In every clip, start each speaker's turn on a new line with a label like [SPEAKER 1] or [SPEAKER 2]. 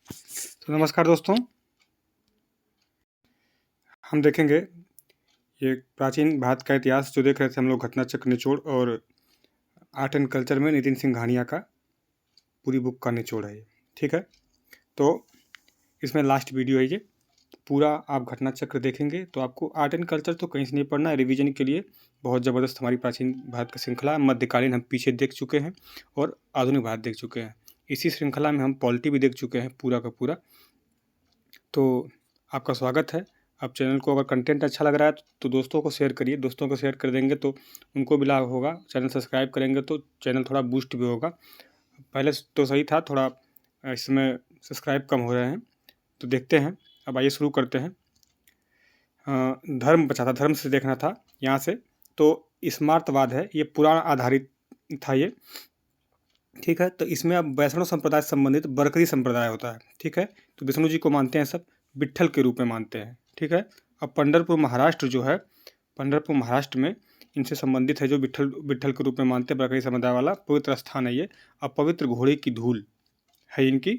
[SPEAKER 1] तो नमस्कार दोस्तों, हम देखेंगे ये प्राचीन भारत का इतिहास जो देख रहे थे हम लोग घटना चक्र निचोड़ और आर्ट एंड कल्चर में नितिन सिंह घानिया का पूरी बुक का निचोड़ है ये। ठीक है, तो इसमें लास्ट वीडियो है ये। पूरा आप घटना चक्र देखेंगे तो आपको आर्ट एंड कल्चर तो कहीं से नहीं पढ़ना है, रिवीजन के लिए बहुत ज़बरदस्त हमारी प्राचीन भारत की श्रृंखला है। मध्यकालीन हम पीछे देख चुके हैं और आधुनिक भारत देख चुके हैं। इसी श्रृंखला में हम पॉलिटी भी देख चुके हैं पूरा का पूरा। तो आपका स्वागत है। आप चैनल को अगर कंटेंट अच्छा लग रहा है तो दोस्तों को शेयर करिए। दोस्तों को शेयर कर देंगे तो उनको भी लाभ होगा। चैनल सब्सक्राइब करेंगे तो चैनल थोड़ा बूस्ट भी होगा। पहले तो सही था, थोड़ा इसमें सब्सक्राइब कम हो रहे हैं। तो देखते हैं, अब आइए शुरू करते हैं। धर्म बचा था, धर्म से देखना था यहाँ से। तो स्मार्तवाद है, ये पुराण आधारित था ये। ठीक है, तो इसमें अब वैष्णव संप्रदाय से संबंधित बरकरी संप्रदाय होता है। ठीक है, तो विष्णु जी को मानते हैं सब, विट्ठल के रूप में मानते हैं। ठीक है, अब पंढरपुर महाराष्ट्र जो है, पंढरपुर महाराष्ट्र में इनसे संबंधित है, जो विट्ठल के रूप में मानते हैं, बरकरी समुदाय वाला पवित्र स्थान है ये। अब पवित्र घोड़े की धूल है इनकी,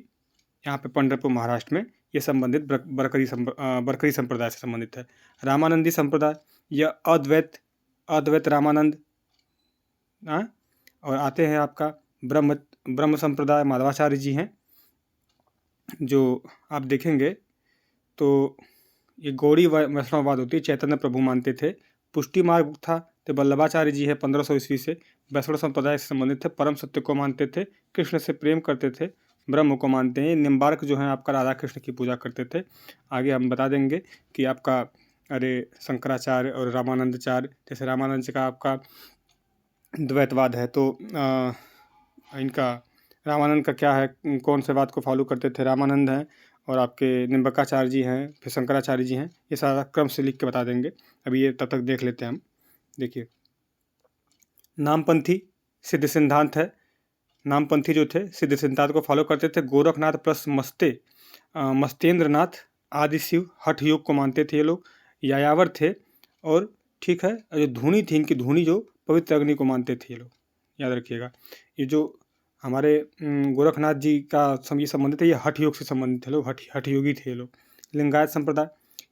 [SPEAKER 1] यहाँ पे पंढरपुर महाराष्ट्र में ये संबंधित बरकरी संप्रदाय से संबंधित है। रामानंदी संप्रदाय, यह अद्वैत रामानंद। और आते हैं आपका ब्रह्म संप्रदाय, माधवाचार्य जी हैं, जो आप देखेंगे तो ये गौड़ी वैष्णववाद होती है, चैतन्य प्रभु मानते थे। पुष्टि मार्ग था तो वल्लभाचार्य जी है 1500 ईस्वी से वैष्णव संप्रदाय से संबंधित थे। परम सत्य को मानते थे, कृष्ण से प्रेम करते थे, ब्रह्म को मानते हैं। निम्बार्क जो है आपका राधा कृष्ण की पूजा करते थे। आगे हम बता देंगे कि आपका शंकराचार्य और रामानंदाचार्य, जैसे रामानंद का आपका द्वैतवाद है, तो इनका रामानंद का क्या है, कौन से बात को फॉलो करते थे, रामानंद हैं। और आपके निम्बकाचार्य जी हैं, फिर शंकराचार्य जी हैं। ये सारा क्रम से लिख के बता देंगे। अभी ये तब तक देख लेते हैं हम। देखिए, नामपंथी सिद्ध सिद्धांत है। नामपंथी जो थे सिद्ध सिद्धांत को फॉलो करते थे। गोरखनाथ प्लस मस्तेंद्र नाथ आदि शिव हठ योग को मानते थे ये लोग। यायावर थे। और ठीक है, जो धूनी थी इनकी, धूनी जो पवित्र अग्नि को मानते थे ये लोग, याद रखिएगा। ये जो हमारे गोरखनाथ जी का ये संबंधित है, ये हठ योग से संबंधित थे लोग, हठ योगी थे ये लोग। लिंगायत संप्रदाय,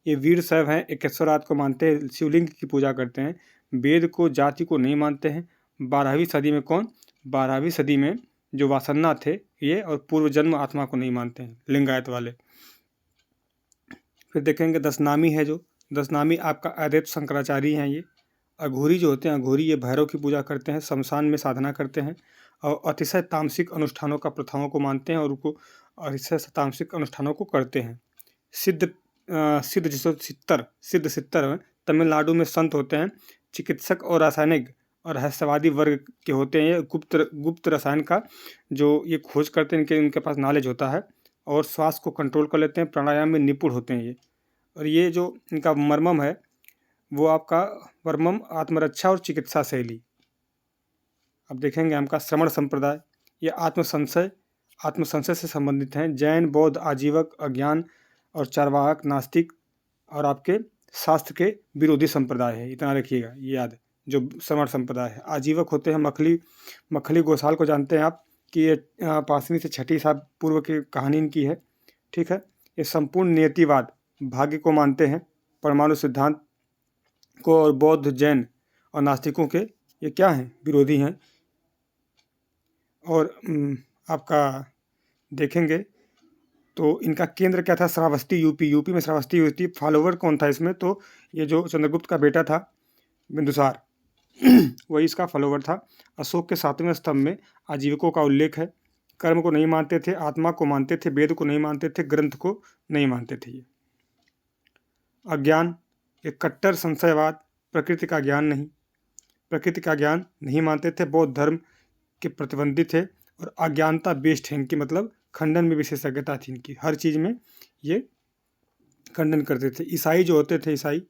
[SPEAKER 1] ये वीर शैव हैं, एकेश्वरवाद को मानते हैं, शिवलिंग की पूजा करते हैं, वेद को जाति को नहीं मानते हैं। 12वीं सदी में कौन, 12वीं सदी में जो वासन्ना थे ये, और पूर्व जन्म आत्मा को नहीं मानते हैं लिंगायत वाले। फिर देखेंगे दशनामी है, जो दशनामी आपका अद्वैत शंकराचार्य हैं ये। अघोरी जो होते हैं, अघोरी ये भैरव की पूजा करते हैं, शमशान में साधना करते हैं और अतिशय तामसिक अनुष्ठानों का प्रथाओं को मानते हैं और उनको अतिशय तामसिक अनुष्ठानों को करते हैं। सिद्ध सित्तर तमिलनाडु में संत होते हैं, चिकित्सक और रासायनिक और रहस्यवादी वर्ग के होते हैं। ये गुप्त रसायन का जो ये खोज करते हैं, इनके पास नॉलेज होता है और श्वास को कंट्रोल कर लेते हैं, प्राणायाम में निपुण होते हैं ये। और ये जो इनका मर्मम है वो आपका वर्मम आत्मरक्षा और चिकित्सा शैली। अब देखेंगे हमका श्रमण संप्रदाय, ये आत्मसंशय से संबंधित हैं। जैन, बौद्ध, आजीवक, अज्ञान और चारवाहक, नास्तिक और आपके शास्त्र के विरोधी संप्रदाय है। इतना रखिएगा, ये याद है। जो श्रमण संप्रदाय है, आजीवक होते हैं मखली गोसाल को जानते हैं आप, कि ये 5वीं से 6वीं पूर्व की कहानी इनकी है। ठीक है, ये संपूर्ण नियतिवाद, भाग्य को मानते हैं, परमाणु सिद्धांत को, और बौद्ध, जैन और नास्तिकों के ये क्या हैं, विरोधी हैं। और आपका देखेंगे तो इनका केंद्र क्या था, श्रावस्ती, यूपी में श्रावस्ती हुई थी। फॉलोवर कौन था इसमें, तो ये जो चंद्रगुप्त का बेटा था बिंदुसार वही इसका फॉलोवर था। अशोक के 7वें स्तंभ में आजीविकों का उल्लेख है। कर्म को नहीं मानते थे, आत्मा को मानते थे, वेद को नहीं मानते थे, ग्रंथ को नहीं मानते थे ये। अज्ञान, एक कट्टर संशयवाद, प्रकृति का ज्ञान नहीं मानते थे। बौद्ध धर्म के प्रतिबंधी थे और अज्ञानता बेस्ड है इनकी, मतलब खंडन में विशेषज्ञता थी इनकी, हर चीज़ में ये खंडन करते थे। ईसाई जो होते थे, ईसाई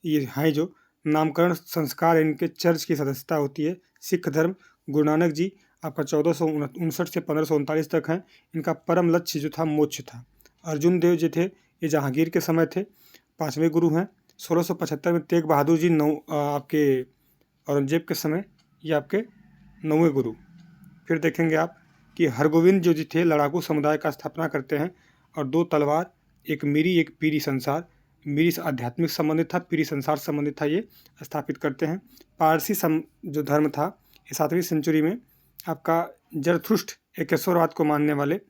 [SPEAKER 1] ये हैं जो नामकरण संस्कार इनके, चर्च की सदस्यता होती है। सिख धर्म, गुरु नानक जी आपका 1459 से 1539 तक हैं। इनका परम लक्ष्य जो था मोक्ष था। अर्जुन देव जी थे, ये जहांगीर के समय थे, 5वें गुरु हैं। 1675 में तेग बहादुर जी आपके औरंगजेब के समय, ये आपके 9वें गुरु। फिर देखेंगे आप कि हरगोविंद जो जी थे, लड़ाकू समुदाय का स्थापना करते हैं। और 2 तलवार, एक मिरी एक पीरी संसार। मिरी से आध्यात्मिक संबंधित था, पीरी संसार से संबंधित था, ये स्थापित करते हैं। पारसी जो धर्म था ये 7वीं सेंचुरी में आपका जरथुष्ट एकेश्वरवाद को मानने वाले,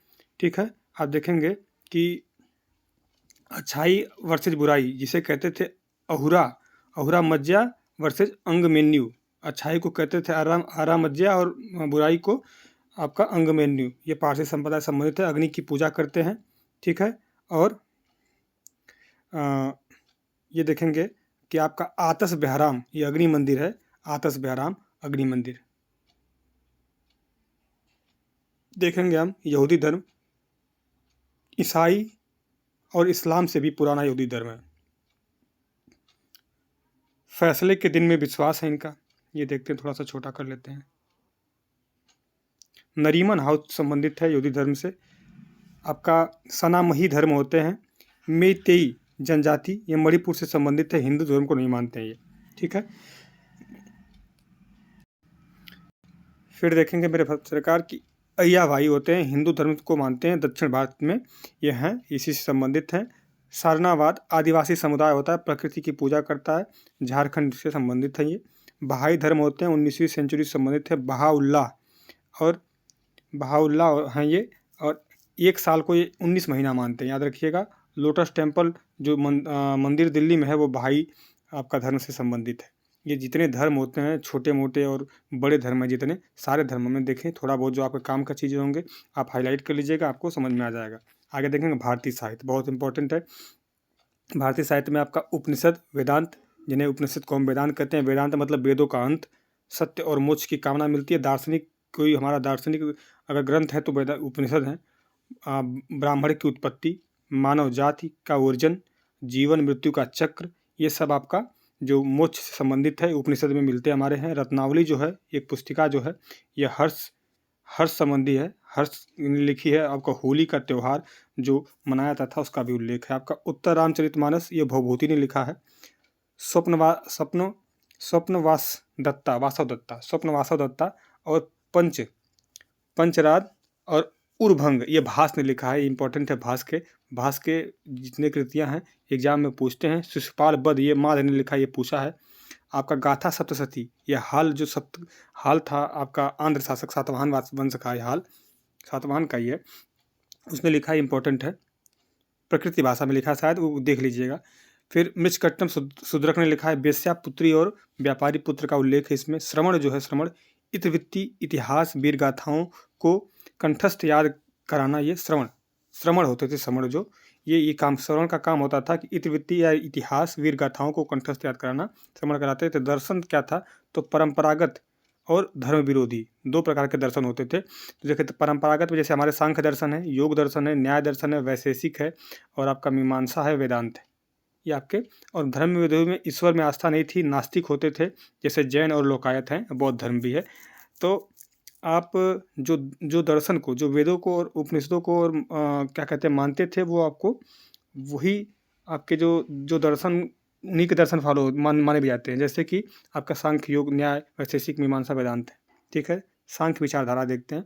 [SPEAKER 1] ठीक है। आप देखेंगे कि अच्छाई वर्सेज बुराई जिसे कहते थे अहुरा, अहुरा मज्जा वर्सेज अंगमेन्यु। अच्छाई को कहते थे आरा मज्जा और बुराई को आपका अंगमेन्यु। ये पारसी संप्रदाय संबंधित है। अग्नि की पूजा करते हैं, ठीक है। और ये देखेंगे कि आपका आतस बेहराम, ये अग्नि मंदिर है, आतस बेहराम अग्नि मंदिर। देखेंगे हम यहूदी धर्म, ईसाई और इस्लाम से भी पुराना यहूदी धर्म है। फैसले के दिन में विश्वास है इनका, ये देखते हैं, थोड़ा सा छोटा कर लेते हैं। नरीमन हाउस संबंधित है यहूदी धर्म से। आपका सनामही धर्म होते हैं। मेइतेई जनजाति, ये मणिपुर से संबंधित है, हिंदू धर्म को नहीं मानते हैं ये, ठीक है। फिर देखेंगे मेरे भारत सरकार की अय्या भाई होते हैं, हिंदू धर्म को मानते हैं, दक्षिण भारत में ये हैं, इसी से संबंधित हैं। सारनावाद आदिवासी समुदाय होता है, प्रकृति की पूजा करता है, झारखंड से संबंधित है ये। बहाई धर्म होते हैं, 19वीं सेंचुरी से संबंधित है। बहाउल्लाह हैं ये, और 1 साल को ये 19 महीना मानते हैं, याद रखिएगा। लोटस टेम्पल जो मंदिर दिल्ली में है वो बहाई आपका धर्म से संबंधित है। ये जितने धर्म होते हैं, छोटे मोटे और बड़े धर्म हैं जितने, सारे धर्मों में देखें, थोड़ा बहुत जो आपके काम का चीज़ें होंगे आप हाईलाइट कर लीजिएगा, आपको समझ में आ जाएगा। आगे देखेंगे भारतीय साहित्य, बहुत इंपॉर्टेंट है। भारतीय साहित्य में आपका उपनिषद, वेदांत, जिन्हें उपनिषद को हम वेदांत कहते हैं। वेदांत मतलब वेदों का अंत, सत्य और मोक्ष की कामना मिलती है। दार्शनिक, कोई हमारा दार्शनिक अगर ग्रंथ है तो उपनिषद है। ब्राह्मण की उत्पत्ति, मानव जाति का origin, जीवन मृत्यु का चक्र, ये सब आपका जो मोक्ष से संबंधित है उपनिषद में मिलते हमारे हैं। रत्नावली जो है एक पुस्तिका जो है ये हर्ष संबंधी है, हर्ष ने लिखी है। आपका होली का त्यौहार जो मनाया जाता था उसका भी उल्लेख है। आपका उत्तर रामचरितमानस ये भवभूति ने लिखा है। स्वप्नवासव दत्ता और पंचराद और उर्भंग ये भास ने लिखा है, इंपॉर्टेंट है। भास के जितने कृतियां हैं एग्जाम में पूछते हैं। शिशुपाल बध ये माध ने लिखा, ये पूछा है। आपका गाथा सप्तशती, ये हाल था आपका आंध्र शासक सातवाहन वंश का, हाल सातवाहन का ही है, उसने लिखा है, इंपॉर्टेंट है। प्रकृति भाषा में लिखा है शायद, वो देख लीजिएगा। फिर मृच्छकट्टम शूद्रक ने लिखा है। वेश्या पुत्री और व्यापारी पुत्र का उल्लेख है इसमें। श्रवण जो है, श्रवण इतिवृत्ति इतिहास वीर गाथाओं को कंठस्थ याद कराना, ये श्रवण होते थे। श्रवण जो ये काम, श्रवण का काम होता था कि इतिवृत्ति या इतिहास वीर गाथाओं को कंठस्थ याद कराना, श्रवण कराते थे। दर्शन क्या था, तो परंपरागत और धर्म विरोधी 2 प्रकार के दर्शन होते थे। तो देखिए, परंपरागत में जैसे हमारे सांख्य दर्शन है, योग दर्शन है, न्याय दर्शन है, वैशेषिक है, और आपका मीमांसा है, वेदांत है, ये आपके। और धर्म विरोधी में ईश्वर में आस्था नहीं थी, नास्तिक होते थे, जैसे जैन और लोकायत हैं, बौद्ध धर्म भी है। तो आप जो दर्शन को, जो वेदों को और उपनिषदों को और क्या कहते हैं मानते थे, वो आपको वही आपके जो दर्शन, उन्हीं के दर्शन फॉलो माने भी जाते हैं। जैसे कि आपका सांख्य योग न्याय वैशेषिक मीमांसा वेदांत है, ठीक है। सांख्य विचारधारा देखते हैं।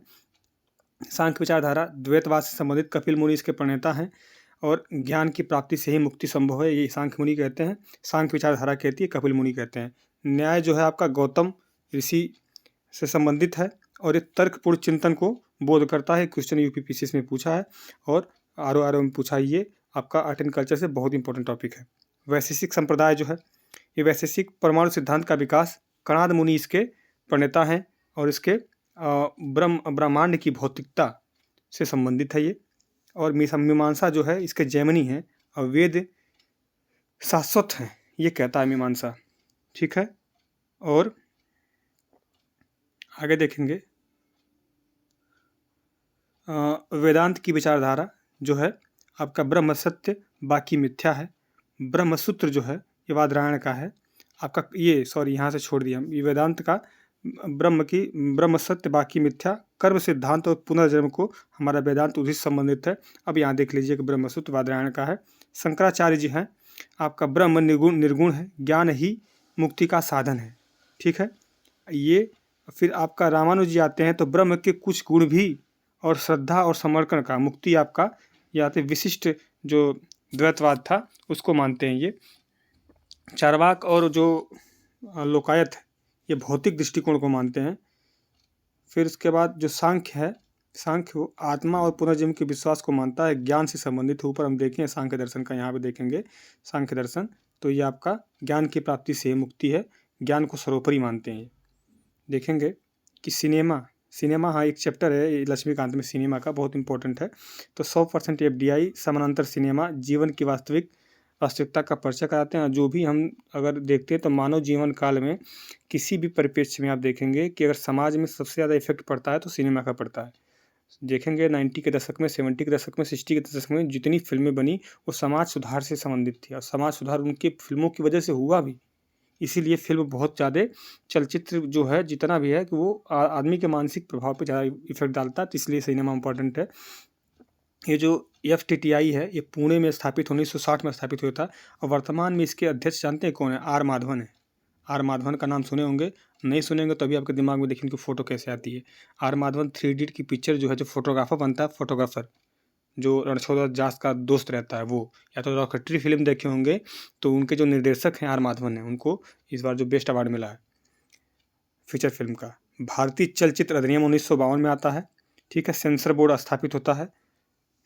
[SPEAKER 1] सांख्य विचारधारा द्वैतवाद से संबंधित, कपिल मुनि इसके प्रणेता हैं, और ज्ञान की प्राप्ति से ही मुक्ति संभव है, ये सांख्य मुनि कहते हैं। सांख्य विचारधारा कहती है, कपिल मुनि कहते हैं। न्याय जो है आपका गौतम ऋषि से संबंधित है, और ये तर्कपूर्ण चिंतन को बोध करता है। क्वेश्चन यूपीपीसीएस में पूछा है, और आरओ में पूछा है। ये आपका आर्ट एंड कल्चर से बहुत इंपॉर्टेंट टॉपिक है। वैशेषिक संप्रदाय जो है, ये वैशेषिक परमाणु सिद्धांत का विकास, कणाद मुनि इसके प्रणेता हैं, और इसके ब्रह्मांड की भौतिकता से संबंधित है ये। और मीमांसा जो है इसके जैमिनी हैं, और वेद शाश्वत हैं, ये कहता है मीमांसा, ठीक है। और आगे देखेंगे वेदांत की विचारधारा जो है आपका ब्रह्म सत्य बाकी मिथ्या है। ब्रह्मसूत्र जो है ये वादरायण का है आपका, ये सॉरी यहाँ से छोड़ दिया, ये वेदांत का ब्रह्म सत्य बाकी मिथ्या, कर्म सिद्धांत और पुनर्जन्म को हमारा वेदांत उसी से संबंधित है। अब यहाँ देख लीजिए कि ब्रह्मसूत्र वादरायण का है। शंकराचार्य जी हैं, आपका ब्रह्म निर्गुण है, ज्ञान ही मुक्ति का साधन है, ठीक है ये। फिर आपका रामानुज जी आते हैं, तो ब्रह्म के कुछ गुण भी और श्रद्धा और समर्पण का मुक्ति आपका या तो विशिष्ट जो द्वैतवाद था उसको मानते हैं ये। चार्वाक और जो लोकायत है ये भौतिक दृष्टिकोण को मानते हैं। फिर उसके बाद जो सांख्य है, सांख्य वो आत्मा और पुनर्जन्म के विश्वास को मानता है, ज्ञान से संबंधित है। ऊपर हम देखें सांख्य दर्शन का, यहाँ पे देखेंगे सांख्य दर्शन, तो ये आपका ज्ञान की प्राप्ति से मुक्ति है, ज्ञान को सर्वोपरि मानते हैं। देखेंगे कि सिनेमा हाँ एक चैप्टर है ये लक्ष्मीकांत में सिनेमा का, बहुत इंपॉर्टेंट है। तो 100% एफडीआई समानांतर सिनेमा जीवन की वास्तविकता का परिचय कराते हैं। जो भी हम अगर देखते हैं तो मानव जीवन काल में किसी भी परिप्रेक्ष्य में आप देखेंगे कि अगर समाज में सबसे ज़्यादा इफेक्ट पड़ता है तो सिनेमा का पड़ता है। देखेंगे 90 के दशक में, 70 के दशक में, 60 के दशक में जितनी फिल्में बनी वो समाज सुधार से संबंधित थी, और समाज सुधार उनकी फिल्मों की वजह से हुआ भी। इसीलिए फिल्म बहुत ज़्यादा, चलचित्र जो है जितना भी है कि वो आदमी के मानसिक प्रभाव पे ज़्यादा इफेक्ट डालता है, तो इसलिए सिनेमा इम्पोर्टेंट है। ये जो एफटीटीआई है ये पुणे में स्थापित 1960 में स्थापित हुआ था, और वर्तमान में इसके अध्यक्ष जानते हैं कौन है? आर माधवन है। आर माधवन का नाम सुने होंगे, नहीं सुनेंगे तो अभी आपके दिमाग में देखिए इनकी फ़ोटो कैसे आती है। आर माधवन 3 इडियट की पिक्चर जो है, जो फोटोग्राफर बनता है, फोटोग्राफर जो रणछोड़ दास का दोस्त रहता है वो, या तो रॉकेटरी फिल्म देखे होंगे, तो उनके जो निर्देशक हैं आर माधवन हैं, उनको इस बार जो बेस्ट अवार्ड मिला है फीचर फिल्म का। भारतीय चलचित्र अधिनियम 1952 में आता है, ठीक है। सेंसर बोर्ड स्थापित होता है।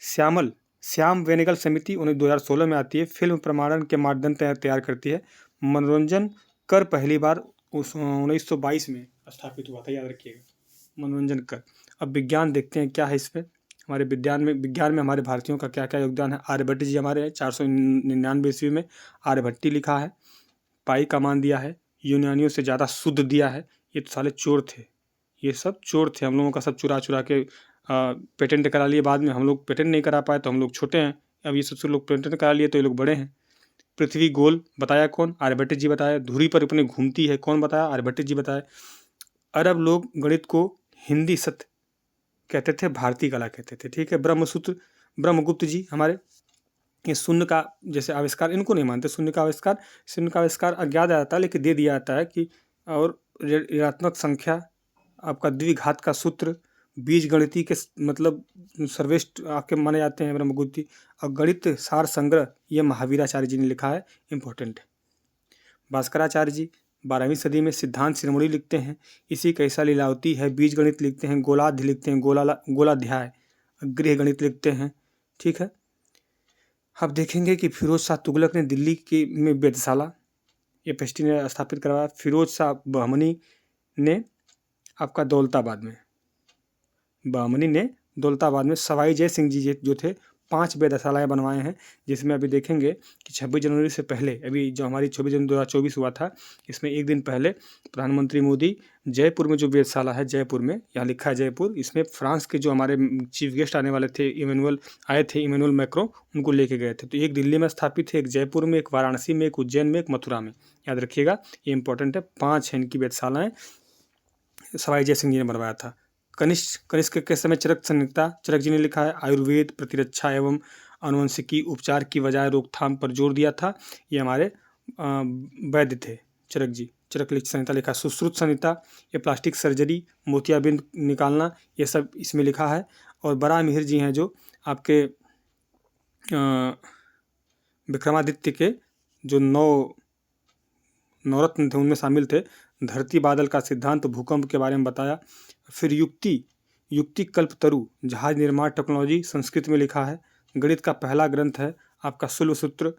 [SPEAKER 1] श्याम बेनेगल समिति 2016 में आती है, फिल्म प्रमाणन के मानदंड तैयार करती है। मनोरंजन कर पहली बार 1922 में स्थापित हुआ था, याद रखिएगा मनोरंजन कर। अब विज्ञान देखते हैं क्या है इसमें, हमारे विज्ञान में हमारे भारतीयों का क्या क्या योगदान है। आर्यभट्ट जी हमारे 499 ईस्वी में आर्यभट्टी लिखा है, पाई का मान दिया है, यूनानियों से ज़्यादा शुद्ध दिया है। ये तो साले चोर थे, ये सब चोर थे, हम लोगों का सब चुरा के पेटेंट करा लिए। बाद में हम लोग पेटेंट नहीं करा पाए तो हम लोग छोटे हैं, अब ये सबसे लोग पेटेंट करा लिए तो ये लोग बड़े हैं। पृथ्वी गोल बताया कौन? आर्यभट्ट जी बताया। धुरी पर अपने घूमती है, कौन बताया? आर्यभट्ट जी बताया। अरब लोग गणित को हिंदी सत्य कहते थे, भारतीय कला कहते थे, ठीक है। ब्रह्मगुप्त जी हमारे, ये शून्य का जैसे आविष्कार, इनको नहीं मानते शून्य का आविष्कार अज्ञात आता है लेकिन दे दिया जाता है कि, और ऋणात्मक संख्या, आपका द्विघात का सूत्र, बीज गणिती के मतलब सर्वश्रेष्ठ आपके माने जाते हैं ब्रह्मगुप्त जी। और गणित सार संग्रह ये महावीराचार्य जी ने लिखा है, इम्पोर्टेंट है। भास्कराचार्य जी 12वीं सदी में सिद्धांत शिरोमणि लिखते हैं, इसी कैसा लीलावती है, बीज गणित लिखते हैं, गोलाध्य लिखते हैं, गोलाध्याय, गृह गणित लिखते हैं, ठीक है। अब देखेंगे कि फिरोज शाह तुगलक ने दिल्ली की में वेधशाला ये पेस्टी ने स्थापित करवाया। फिरोज शाह बहमनी ने आपका दौलताबाद में सवाई जय सिंह जी जो थे 5 वेधशालाएँ बनवाए हैं, जिसमें अभी देखेंगे कि 26 जनवरी से पहले, अभी जो हमारी 26 जनवरी 2024 हुआ था, इसमें एक दिन पहले प्रधानमंत्री मोदी जयपुर में जो वेधशाला है, जयपुर में, यहाँ लिखा है जयपुर, इसमें फ्रांस के जो हमारे चीफ गेस्ट आने वाले थे, इमैनुअल मैक्रों, उनको लेके गए थे। तो एक दिल्ली में स्थापित है, एक जयपुर में, एक वाराणसी में, एक उज्जैन में, एक मथुरा में, याद रखिएगा ये इंपॉर्टेंट है। 5 है इनकी वेधशालाएँ, सवाई जय सिंह जी ने बनवाया था। कनिष्क के समय चरक जी ने लिखा है, आयुर्वेद, प्रतिरक्षा एवं आनुवंशिकी उपचार की बजाय रोकथाम पर जोर दिया था। ये हमारे वैद्य थे चरक जी। चरक संहिता लिखा। सुश्रुत संहिता ये प्लास्टिक सर्जरी, मोतियाबिंद निकालना, ये सब इसमें लिखा है। और बराहमिहिर जी हैं जो आपके विक्रमादित्य के जो 9 नवरत्न थे उनमें शामिल थे। धरती बादल का सिद्धांत, भूकंप के बारे में बताया। फिर युक्ति कल्पतरु, जहाज निर्माण टेक्नोलॉजी, संस्कृत में लिखा है। गणित का पहला ग्रंथ है आपका शुल्ब सूत्र,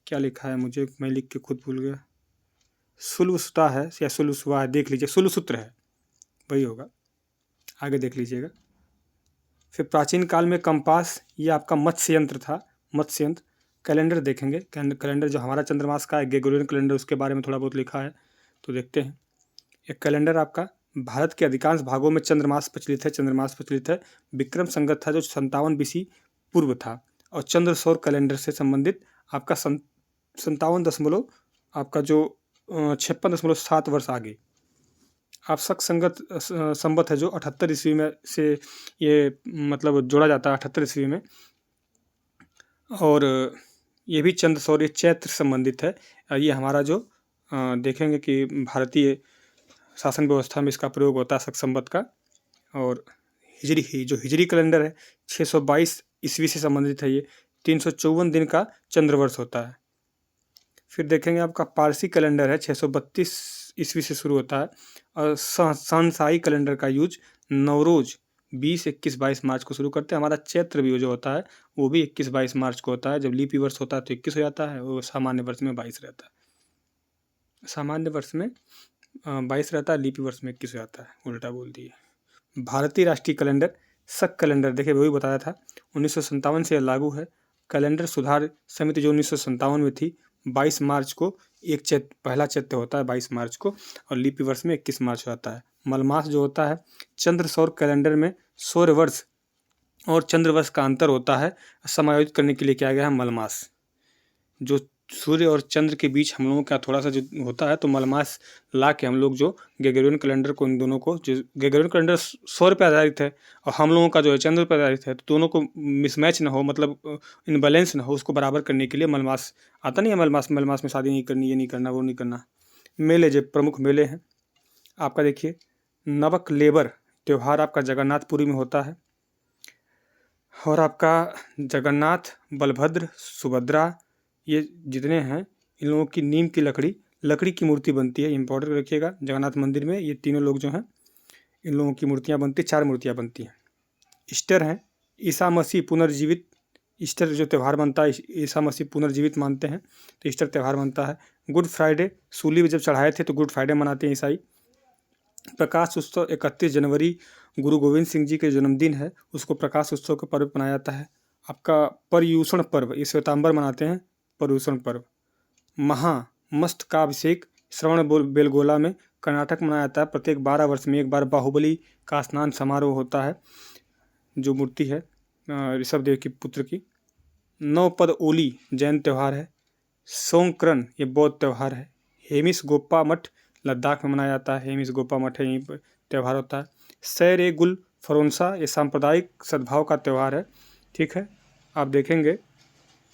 [SPEAKER 1] क्या लिखा है मुझे, मैं लिख के खुद भूल गया। शुल्बसुता है या शुल्बसुवा है, देख लीजिए, शुल्ब सूत्र है वही होगा, आगे देख लीजिएगा। फिर प्राचीन काल में कंपास, ये आपका मत्स्य यंत्र था, मत्स्य यंत्र। कैलेंडर देखेंगे, कैलेंडर जो हमारा चंद्रमास का है, ग्रेगोरियन कैलेंडर, उसके बारे में थोड़ा बहुत लिखा है, तो देखते हैं। एक कैलेंडर आपका, भारत के अधिकांश भागों में चंद्रमास प्रचलित है। विक्रम संगत था जो 57 BC पूर्व था, और चंद्र सौर कैलेंडर से संबंधित आपका 57 आपका जो 56.7 वर्ष आगे। आप संबत है जो 78 ईस्वी में से ये मतलब जोड़ा जाता है, 78 ईस्वी में। और ये भी चंद्र सौर चैत्र संबंधित है। ये हमारा जो देखेंगे कि भारतीय शासन व्यवस्था में इसका प्रयोग होता है संबत का। और जो हिजरी कैलेंडर है 622 ईस्वी से संबंधित है। ये 354 दिन का चंद्रवर्ष होता है। फिर देखेंगे आपका पारसी कैलेंडर है 632 ईस्वी से शुरू होता है। और सांसाई कैलेंडर का यूज नवरोज 20, 21, 22 मार्च को शुरू करते हैं। हमारा चैत्र भी जो होता है वो भी 21, 22 मार्च को होता है। जब लीपी वर्ष होता है तो 21 हो जाता है, वो सामान्य वर्ष में 22 रहता है। सामान्य वर्ष में 22 रहता है, लीपी वर्ष में 21 हो जाता है, उल्टा बोल दिए। भारतीय राष्ट्रीय कैलेंडर शक कैलेंडर, देखिए वही बताया था 1957 से लागू है। कैलेंडर सुधार समिति जो 1957 में थी, 22 मार्च को पहला चैत्र होता है 22 मार्च को, और लीपी वर्ष में 21 मार्च होता है। मलमास जो होता है चंद्र सौर कैलेंडर में सौर वर्ष और चंद्र वर्ष का अंतर होता है, समायोजित करने के लिए किया गया है मलमास। जो सूर्य और चंद्र के बीच हम लोगों का थोड़ा सा जो होता है, तो मलमास ला के हम लोग जो ग्रेगोरियन कैलेंडर को, इन दोनों को, जो ग्रेगोरियन कैलेंडर सौर पे आधारित है और हम लोगों का जो है चंद्र पर आधारित है, तो दोनों को मिसमैच ना हो, मतलब इनबैलेंस ना हो, उसको बराबर करने के लिए मलमास आता नहीं है। मलमास में शादी नहीं करनी, ये नहीं करना, वो नहीं करना। मेले जो प्रमुख मेले हैं आपका, देखिए नवक लेबर त्यौहार आपका जगन्नाथपुरी में होता है। और आपका जगन्नाथ, बलभद्र, सुभद्रा, ये जितने हैं इन लोगों की नीम की लकड़ी की मूर्ति बनती है। इंपॉर्टेंट रखिएगा, जगन्नाथ मंदिर में ये तीनों लोग जो हैं इन लोगों की मूर्तियाँ बनती, 4 मूर्तियाँ बनती हैं। ईस्टर हैं, ईसा मसीह पुनर्जीवित, ईस्टर जो त्यौहार बनता है, ईसा मसीह पुनर्जीवित मानते हैं तो ईस्टर त्यौहार बनता है। गुड फ्राइडे, सूली पे जब चढ़ाए थे तो गुड फ्राइडे मनाते हैं ईसाई। प्रकाश उत्सव 31 जनवरी गुरु गोविंद सिंह जी के जन्मदिन है, उसको प्रकाश उत्सव का पर्व मनाया जाता है। आपका पर्यूषण पर्व, ये श्वेतांबर मनाते हैं, पर्यूषण पर्व। मस्तकाभिषेक श्रवण बेलगोला में कर्नाटक मनाया जाता है। प्रत्येक 12 वर्ष में एक बार बाहुबली का स्नान समारोह होता है, जो मूर्ति है ऋषभदेव की पुत्र की। नवपद ओली जैन त्यौहार है। सोंकरन ये बौद्ध त्यौहार है। हेमिस गोप्पा मठ लद्दाख में मनाया जाता है, हेमिस गोप्पा मठ है, यहीं पर त्यौहार होता है। सैर ए गुल फरोंसा ये सांप्रदायिक सद्भाव का त्यौहार है। ठीक है, आप देखेंगे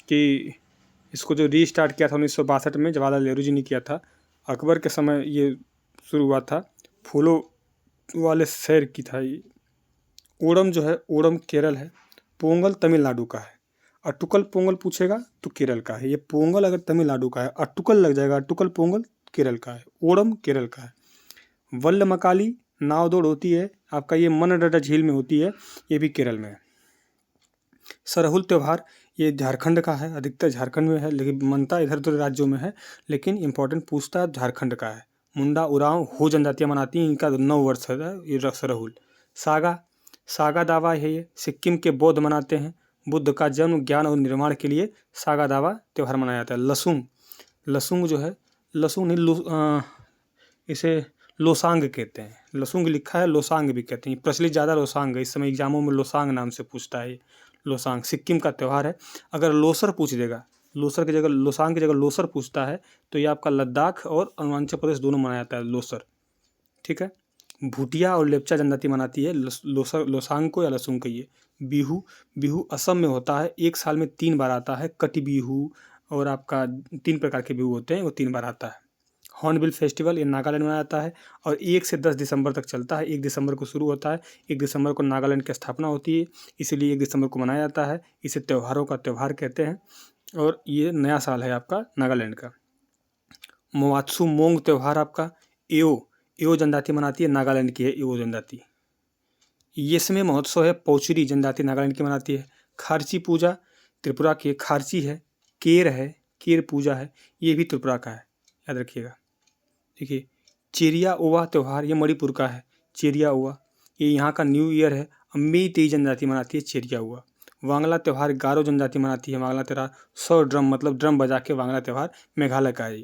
[SPEAKER 1] कि इसको जो रीस्टार्ट किया था 1962 में जवाहरलाल नेहरू जी ने किया था। अकबर के समय ये शुरू हुआ था, फूलों वाले शहर की था ये। ओणम जो है, ओणम केरल है। पोंगल तमिलनाडु का है। अटुकल पोंगल पूछेगा तो केरल का है। ये पोंगल अगर तमिलनाडु का है, अटुकल लग जाएगा, अटुकल पोंगल केरल का है, ओणम केरल का है। वल्लमकाली नाव दौड़ होती है आपका, ये मनरेगा झील में होती है, ये भी केरल में है। सरहुल त्यौहार ये झारखंड का है, अधिकतर झारखंड में है, लेकिन मनता इधर उधर राज्यों में है, लेकिन इंपॉर्टेंट पूछता है झारखंड का है। मुंडा उरांव हो जनजातियाँ मनाती हैं, इनका 9 वर्ष है ये सरहुल। सागा दावा है, ये सिक्किम के बौद्ध मनाते हैं। बुद्ध का जन्म, ज्ञान और निर्माण के लिए सागा दावा त्यौहार मनाया जाता है। लसुंग जो है, लसुंग नहीं, इसे लोसांग कहते हैं। लसुंग लिखा है, लोसांग भी कहते हैं, प्रचलित ज़्यादा लोसांग है। इस समय एग्जामों में लोसांग नाम से पूछता है। लोसांग सिक्किम का त्यौहार है। अगर लोसर पूछ देगा, लोसर की जगह, लोसांग की जगह लोसर पूछता है, तो ये आपका लद्दाख और अरुणाचल प्रदेश दोनों मनाया जाता है लोसर। ठीक है, भूटिया और लेप्चा जनजाति मनाती है लोसांग को या लसुंग को। ये बिहू असम में होता है, एक साल में 3 बार आता है। कटी बिहू और आपका 3 प्रकार के बिहू होते हैं, वो 3 बार आता है। हॉर्नबिल फेस्टिवल ये नागालैंड में आता है और 1 से 10 दिसंबर तक चलता है। 1 दिसंबर को शुरू होता है, 1 दिसंबर को नागालैंड की स्थापना होती है, इसीलिए 1 दिसंबर को मनाया जाता है। इसे त्योहारों का त्यौहार कहते हैं और ये नया साल है आपका नागालैंड का। मोवात्सु मोंग त्यौहार आपका एओ जनजाति मनाती है, नागालैंड की है एओ जनजाति। येसमे महोत्सव है, पौचुरी जनजाति नागालैंड की मनाती है। खारची पूजा त्रिपुरा की खारची है। केर पूजा है, ये भी त्रिपुरा का है, याद रखिएगा। देखिए चेरिया ओवा त्यौहार ये मणिपुर का है। चेरिया ओवा ये यहाँ का न्यू ईयर है। मेइतेई जनजाति मनाती है चेरिया ओवा। वांगला त्यौहार गारो जनजाति मनाती है। वांगला त्यौहार 100 ड्रम मतलब ड्रम बजा के वांगला त्यौहार मेघालय का है।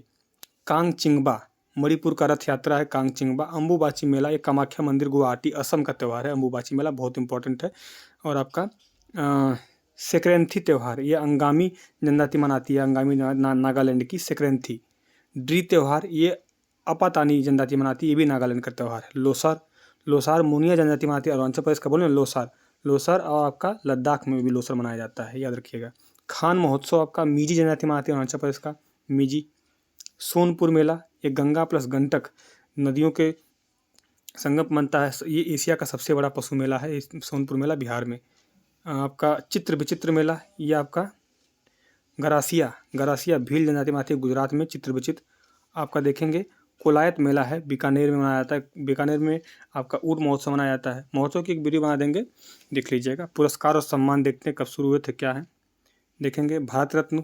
[SPEAKER 1] कांगचिंगबा मणिपुर का रथ यात्रा है कांगचिंगबा। अम्बुबाची मेला ये कामाख्या मंदिर गुवाहाटी असम का त्यौहार है। अम्बुबाची मेला बहुत इंपॉर्टेंट है। और आपका सेक्रेंथी त्यौहार ये अंगामी जनजाति मनाती है, अंगामी नागालैंड की सेक्रेंथी। ड्री त्यौहार ये अपातानी जनजाति मनाती है, ये भी नागालैंड का त्यौहार है। लोसार मुनिया जनजाति मनाती है, अरुणाचल प्रदेश का बोले लोसार और आपका लद्दाख में भी लोसर मनाया जाता है, याद रखिएगा। खान महोत्सव आपका मीजी जनजाति मनाती है, अरुणाचल प्रदेश का मीजी। सोनपुर मेला ये गंगा प्लस गंडक नदियों के संगम बनता है। ये एशिया का सबसे बड़ा पशु मेला है, सोनपुर मेला बिहार में। आपका चित्र विचित्र मेला, ये आपका गरासिया गरासिया भील जनजाति में आती है, गुजरात में चित्र विचित्र। आपका देखेंगे कोलायत मेला है, बीकानेर में मनाया जाता है। बीकानेर में आपका ऊँट महोत्सव मनाया जाता है। महोत्सव की एक वीडियो बना देंगे, देख लीजिएगा। पुरस्कार और सम्मान देखते हैं कब शुरू हुए थे, क्या है देखेंगे। भारत रत्न,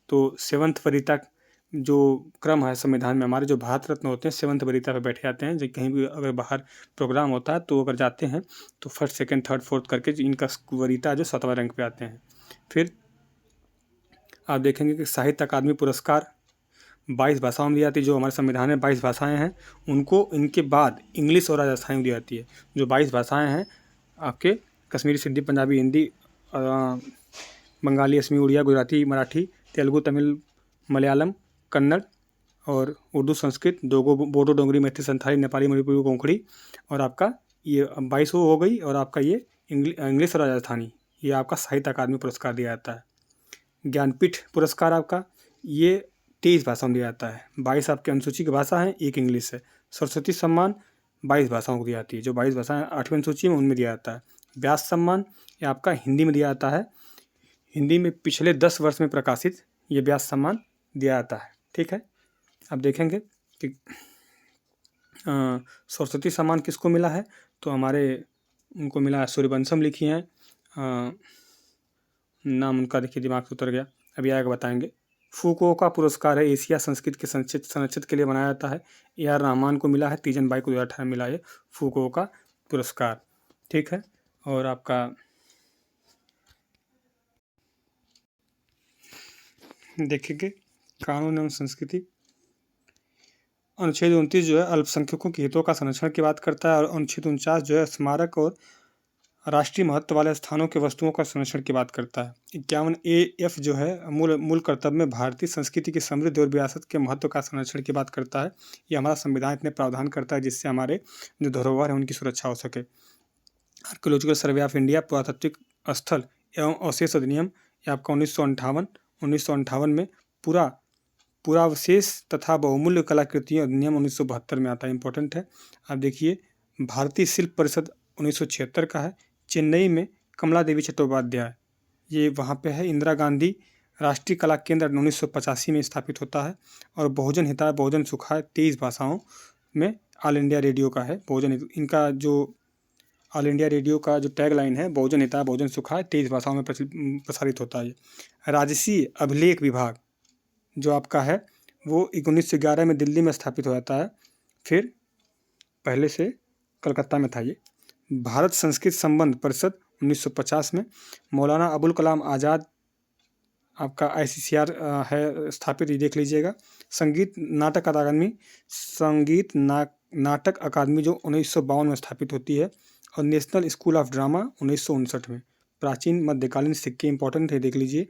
[SPEAKER 1] तो सेवंथ वरीता जो क्रम है संविधान में हमारे, जो भारत रत्न होते हैं सेवंथ वरीता पे बैठे जाते हैं। जो कहीं भी अगर बाहर प्रोग्राम होता है तो अगर जाते हैं तो फर्स्ट सेकंड थर्ड फोर्थ करके इनका वरीता जो 7वां रैंक पे आते हैं। फिर आप देखेंगे कि साहित्य अकादमी पुरस्कार 22 भाषाओं में दी जाती है। जो हमारे संविधान में 22 भाषाएं हैं, उनको इनके बाद इंग्लिश और राजस्थानी में दी जाती है। जो 22 भाषाएं हैं आपके कश्मीरी, सिंधी, पंजाबी, हिंदी, बंगाली, असमी, उड़िया, गुजराती, मराठी, तेलुगु, तमिल, मलयालम, कन्नड़ और उर्दू, संस्कृत, बोडो, डोगरी, मैथिली, संथाली, नेपाली, मणिपुरी, कोंकणी। और आपका ये 22 हो गई। और आपका ये इंग्लिश और राजस्थानी, ये आपका साहित्य अकादमी पुरस्कार दिया जाता है। ज्ञानपीठ पुरस्कार आपका ये 23 भाषाओं में दिया जाता है। 22 आपके अनुसूची की भाषा है, 1 इंग्लिश है। सरस्वती सम्मान 22 भाषाओं को दी जाती है। जो 22 भाषाएं 8वीं अनुसूची में उनमें दिया जाता है। व्यास सम्मान ये आपका हिंदी में दिया जाता है। हिंदी में पिछले 10 वर्ष में प्रकाशित ये व्यास सम्मान दिया जाता है। ठीक है, अब देखेंगे कि सरस्वती सम्मान किसको मिला है, तो हमारे उनको मिला है, सूर्यवंशम लिखी हैं। नाम उनका देखिए दिमाग से उतर गया, अभी आएगा बताएंगे। फुकुओका पुरस्कार है, एशिया संस्कृत के संरक्षित के लिए बनाया जाता है। AR रहमान को मिला है, तीजन बाई को 2018 मिला है फुकुओका पुरस्कार। ठीक है, और आपका देखेंगे कानून एवं संस्कृति। अनुच्छेद 29 जो है अल्पसंख्यकों के हितों का संरक्षण की बात करता है। और अनुच्छेद 49 जो है स्मारक और राष्ट्रीय महत्व वाले स्थानों के वस्तुओं का संरक्षण की बात करता है। 51AF जो है मूल कर्तव्य में भारतीय संस्कृति की समृद्धि और विरासत के महत्व का संरक्षण की बात करता है। ये हमारा संविधान इतने प्रावधान करता है जिससे हमारे जो धरोहर है उनकी सुरक्षा हो सके। आर्कियोलॉजिकल सर्वे ऑफ इंडिया, पुरातात्विक स्थल एवं अवशेष अधिनियम, ये आपका 1958 में पुरावशेष तथा बहुमूल्य कलाकृतियों अधिनियम 1972 में आता है। इंपॉर्टेंट है। आप देखिए भारतीय शिल्प परिषद 1976 का है। चेन्नई में कमला देवी चट्टोपाध्याय, ये वहाँ पे है। इंदिरा गांधी राष्ट्रीय कला केंद्र 1985 में स्थापित होता है। और बहुजन हिताय बहुजन सुखाय 23 भाषाओं में ऑल इंडिया रेडियो का है। इनका जो ऑल इंडिया रेडियो का जो टैग लाइन है, बहुजन हिताय बहुजन सुखाय 23 भाषाओं में प्रसारित होता है। राजसीय अभिलेख विभाग जो आपका है वो 1911 में दिल्ली में स्थापित हो जाता है। फिर पहले से कलकत्ता में था ये। भारत संस्कृत संबंध परिषद 1950 में। मौलाना अबुल कलाम आज़ाद आपका ICCR है स्थापित, ये देख लीजिएगा। संगीत नाटक अकादमी जो 1952 में स्थापित होती है। और नेशनल स्कूल ऑफ ड्रामा 1959 में। प्राचीन मध्यकालीन सिक्के इंपॉर्टेंट है, देख लीजिए।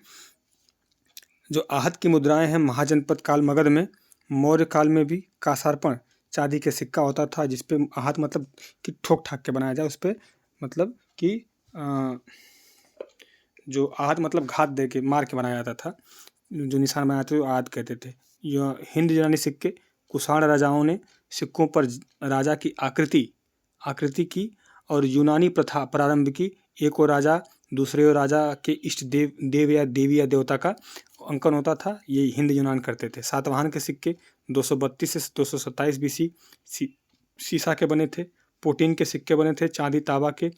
[SPEAKER 1] जो आहत की मुद्राएं हैं महाजनपद काल मगध में। मौर्य काल में भी कासार्पण चांदी के सिक्का होता था जिसपे आहत मतलब कि ठोक ठाक के बनाया जाए, उस पर मतलब कि जो आहत मतलब घात दे के मार के बनाया जाता था, जो निशान बनाया था आहत कहते थे। यह हिंद यूनानी सिक्के, कुषाण राजाओं ने सिक्कों पर राजा की आकृति की और यूनानी प्रथा प्रारंभ की। एक और राजा दूसरे और राजा के इष्ट देव या देवी या देवता का अंकन होता था, ये हिंद यूनान करते थे। सातवाहन के सिक्के 232 से 227 BC सीसा के बने थे। पोटीन के सिक्के बने थे चांदी तांबा के,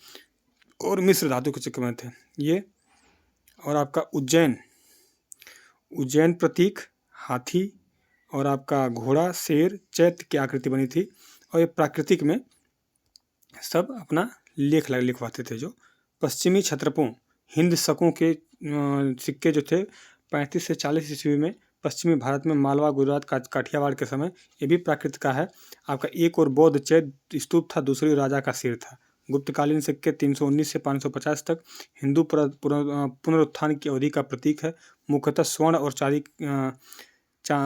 [SPEAKER 1] और मिस्र धातु के सिक्के बने थे ये। और आपका उज्जैन प्रतीक हाथी और आपका घोड़ा, शेर, चैत्य की आकृति बनी थी। और ये प्राकृतिक में सब अपना लेख लिखवाते थे। जो पश्चिमी क्षत्रपों हिंद शकों के सिक्के जो थे 35 से 40 ईस्वी में पश्चिमी भारत में मालवा, गुजरात, काठियावाड़ के समय, ये भी प्राकृत का है। आपका एक और बौद्ध चैत्य स्तूप था, दूसरी राजा का सिर था। गुप्तकालीन सिक्के 319 से 550 तक हिंदू पुनरुत्थान की अवधि का प्रतीक है। मुख्यतः स्वर्ण और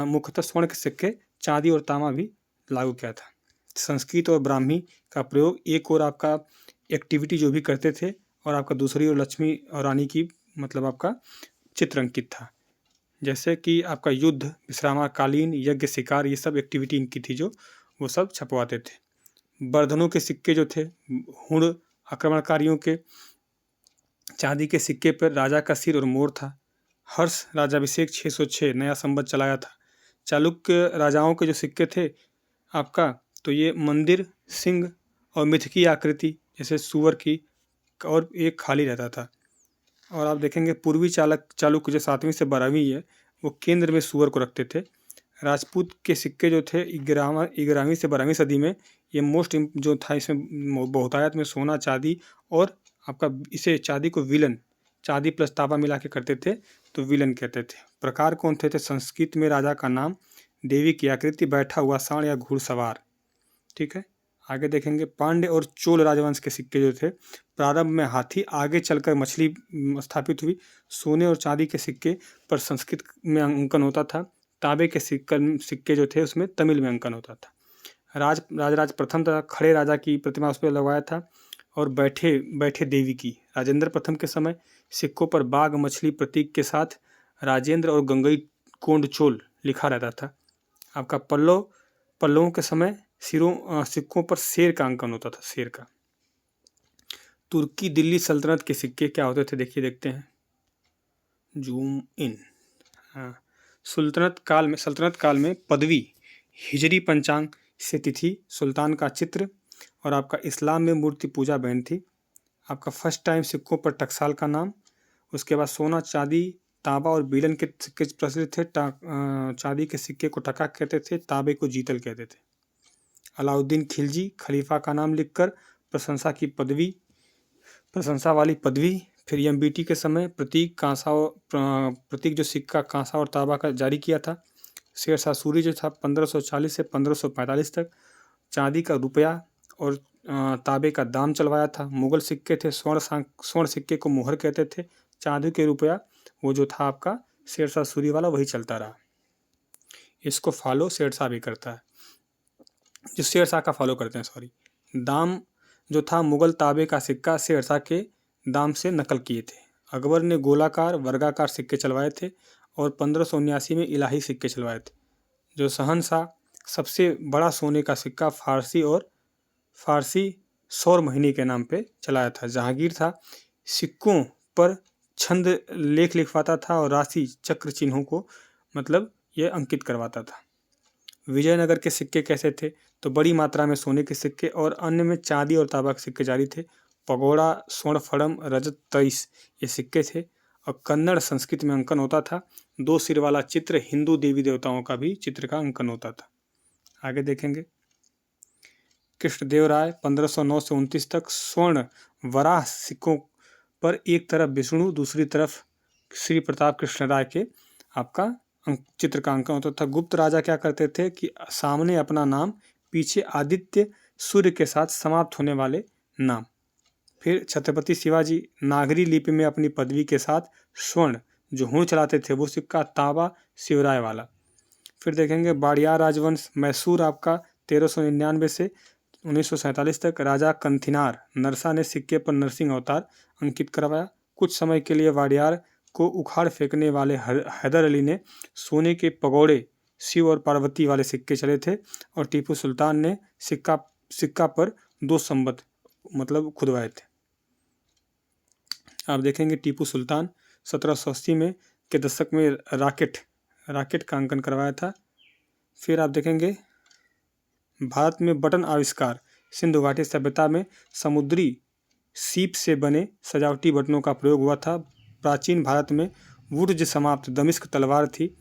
[SPEAKER 1] मुख्यतः स्वर्ण के सिक्के चांदी और तांबा भी लागू किया था। संस्कृत और ब्राह्मी का प्रयोग एक और आपका एक्टिविटी जो भी करते थे, और आपका दूसरी ओर लक्ष्मी और रानी की मतलब आपका चित्र अंकित था। जैसे कि आपका युद्ध, विश्रामकालीन, यज्ञ, शिकार, ये सब एक्टिविटी इनकी थी जो वो सब छपवाते थे। वर्धनों के सिक्के जो थे, हुण आक्रमणकारियों के, चांदी के सिक्के पर राजा का सिर और मोर था। हर्ष राजाभिषेक 606 नया संवत चलाया था। चालुक्य राजाओं के जो सिक्के थे आपका, तो ये मंदिर, सिंह और मिथ की आकृति जैसे सुअर की, और एक खाली रहता था। और आप देखेंगे पूर्वी चालुक्य जो 7वीं से 12वीं है, वो केंद्र में सुअर को रखते थे। राजपूत के सिक्के जो थे 11वीं से 12वीं सदी में, ये मोस्ट जो था, इसमें बहुतायत में सोना, चांदी और आपका इसे चांदी को विलन, चांदी प्लस तांबा मिला के करते थे, तो विलन कहते थे। प्रकार कौन थे? संस्कृत में राजा का नाम, देवी की आकृति, बैठा हुआ सांड या घुड़सवार। ठीक है, आगे देखेंगे पांड्य और चोल राजवंश के सिक्के जो थे, प्रारंभ में हाथी, आगे चलकर मछली स्थापित हुई। सोने और चांदी के सिक्के पर संस्कृत में अंकन होता था। तांबे के सिक्के जो थे उसमें तमिल में अंकन होता था। राजराज प्रथम तथा खड़े राजा की प्रतिमा उस पर लगवाया था, और बैठे देवी की। राजेंद्र प्रथम के समय सिक्कों पर बाघ मछली प्रतीक के साथ राजेंद्र और गंगई कोंड चोल लिखा रहता था। आपका पल्लवों के समय सिक्कों पर शेर का अंकन होता था, शेर का। तुर्की दिल्ली सल्तनत के सिक्के क्या होते थे, देखते हैं, जूम इन। हाँ, सल्तनत काल में पदवी, हिजरी पंचांग से तिथि, सुल्तान का चित्र, और आपका इस्लाम में मूर्ति पूजा बैन थी। आपका फर्स्ट टाइम सिक्कों पर टकसाल का नाम। उसके बाद सोना, चांदी, तांबा और बीलन के सिक्के प्रचलित थे। चांदी के सिक्के को टका कहते थे, तांबे को जीतल कहते थे। अलाउद्दीन खिलजी, खलीफा का नाम लिखकर प्रशंसा वाली पदवी। फिर एमबीटी के समय प्रतीक जो सिक्का कांसा और तांबा का जारी किया था। शेरशाह सूरी जो था 1540 से 1545 तक चांदी का रुपया और तांबे का दाम चलवाया था। मुगल सिक्के थे, स्वर्ण सिक्के को मोहर कहते थे। चांदी के रुपया वो जो था आपका शेरशाह सूरी वाला, वही चलता रहा। इसको फॉलो शेरशाह भी करता है, जो शेरशाह का फॉलो करते हैं, सॉरी। दाम जो था, मुगल तांबे का सिक्का शेरशाह के दाम से नकल किए थे। अकबर ने गोलाकार, वर्गाकार सिक्के चलवाए थे, और 1579 में इलाही सिक्के चलवाए थे। जो शहंशाह सबसे बड़ा सोने का सिक्का फारसी सौर महीने के नाम पे चलाया था। जहांगीर था, सिक्कों पर छंद लेख लिखवाता था और राशि चक्र चिन्हों को मतलब ये अंकित करवाता था। विजयनगर के सिक्के कैसे थे? तो बड़ी मात्रा में सोने के सिक्के और अन्य में चांदी और तांबा के सिक्के जारी थे। पगोड़ा, स्वर्ण फड़म, रजत 23 ये सिक्के थे, और कन्नड़ संस्कृत में अंकन होता था। 2 सिर वाला चित्र, हिंदू देवी देवताओं का भी चित्र का अंकन होता था। आगे देखेंगे, कृष्णदेवराय 1509 से 29 तक स्वर्ण वराह सिक्कों पर एक तरफ विष्णु, दूसरी तरफ श्री प्रताप कृष्ण राय के आपका चित्र का अंकन होता था। गुप्त राजा क्या करते थे कि सामने अपना नाम, पीछे आदित्य सूर्य के साथ समाप्त होने वाले नाम। फिर छत्रपति शिवाजी नागरी लिपि में अपनी पदवी के साथ स्वर्ण जो हुण चलाते थे, वो सिक्का तांबा शिवराय वाला। फिर देखेंगे वाडियार राजवंश, मैसूर आपका 1399 से 1947 तक। राजा कंथिनार नरसा ने सिक्के पर नरसिंह अवतार अंकित करवाया। कुछ समय के लिए वाडियार को उखाड़ फेंकने वाले हैदर अली ने सोने के पगोड़े, शिव और पार्वती वाले सिक्के चले थे, और टीपू सुल्तान ने सिक्का पर 2 संवत मतलब खुदवाए थे। आप देखेंगे टीपू सुल्तान 1780 में के दशक में रॉकेट का अंकन करवाया था। फिर आप देखेंगे भारत में बटन आविष्कार, सिंधु घाटी सभ्यता में समुद्री सीप से बने सजावटी बटनों का प्रयोग हुआ था। प्राचीन भारत में वुर्ज समाप्त दमिश्क तलवार थी।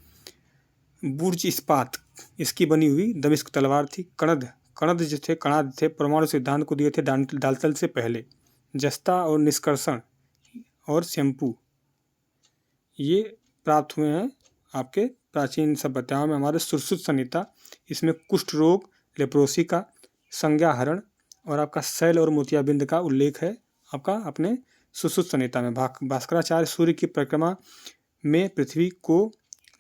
[SPEAKER 1] बुर्ज इस्पात इसकी बनी हुई दमिश्क तलवार थी। कणद जो थे, कणाद थे, परमाणु सिद्धांत को दिए थे डाल्टन से पहले। जस्ता और निष्कर्षण और शैम्पू ये प्राप्त हुए हैं आपके प्राचीन सभ्यताओं में। हमारे सुश्रुत संहिता, इसमें कुष्ठ रोग, लेप्रोसी का संज्ञाहरण और आपका शैल और मोतियाबिंद का उल्लेख है आपका अपने सुश्रुत संहिता में। भास्कराचार्य सूर्य की परिक्रमा में पृथ्वी को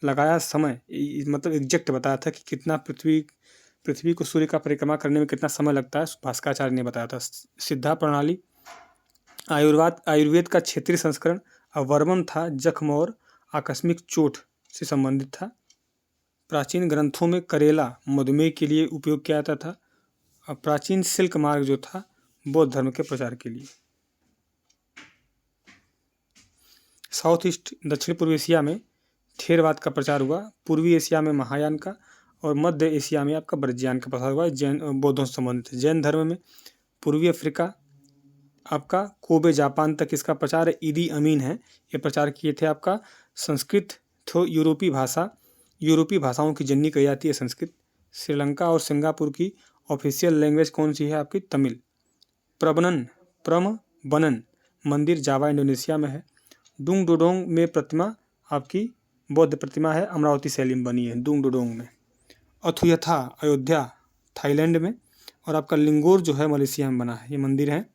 [SPEAKER 1] लगाया समय, मतलब एग्जैक्ट बताया था कि कितना पृथ्वी को सूर्य का परिक्रमा करने में कितना समय लगता है, भास्कराचार्य ने बताया था। सिद्धा प्रणाली, आयुर्वेद का क्षेत्रीय संस्करण अवर्मम था, जख्म और आकस्मिक चोट से संबंधित था। प्राचीन ग्रंथों में करेला मधुमेह के लिए उपयोग किया जाता था। प्राचीन सिल्क मार्ग जो था बौद्ध धर्म के प्रचार के लिए। साउथ ईस्ट दक्षिण पूर्व एशिया में थेरवाद का प्रचार हुआ, पूर्वी एशिया में महायान का और मध्य एशिया में आपका वज्रयान का प्रसार हुआ। जैन बौद्धों से संबंधित जैन धर्म में पूर्वी अफ्रीका आपका कोबे जापान तक इसका प्रचार ईदी अमीन है, ये प्रचार किए थे। आपका संस्कृत तो यूरोपीय भाषाओं की जननी कही जाती है संस्कृत। श्रीलंका और सिंगापुर की ऑफिशियल लैंग्वेज कौन सी है आपकी? तमिल। प्रमबनन मंदिर जावा इंडोनेशिया में है। डुंग डोडोंग में प्रतिमा आपकी बौद्ध प्रतिमा है, अमरावती शैली में बनी है डुंग डोडोंग में। अथुयथा अयोध्या थाईलैंड में और आपका लिंगोर जो है मलेशिया में बना है, ये मंदिर है।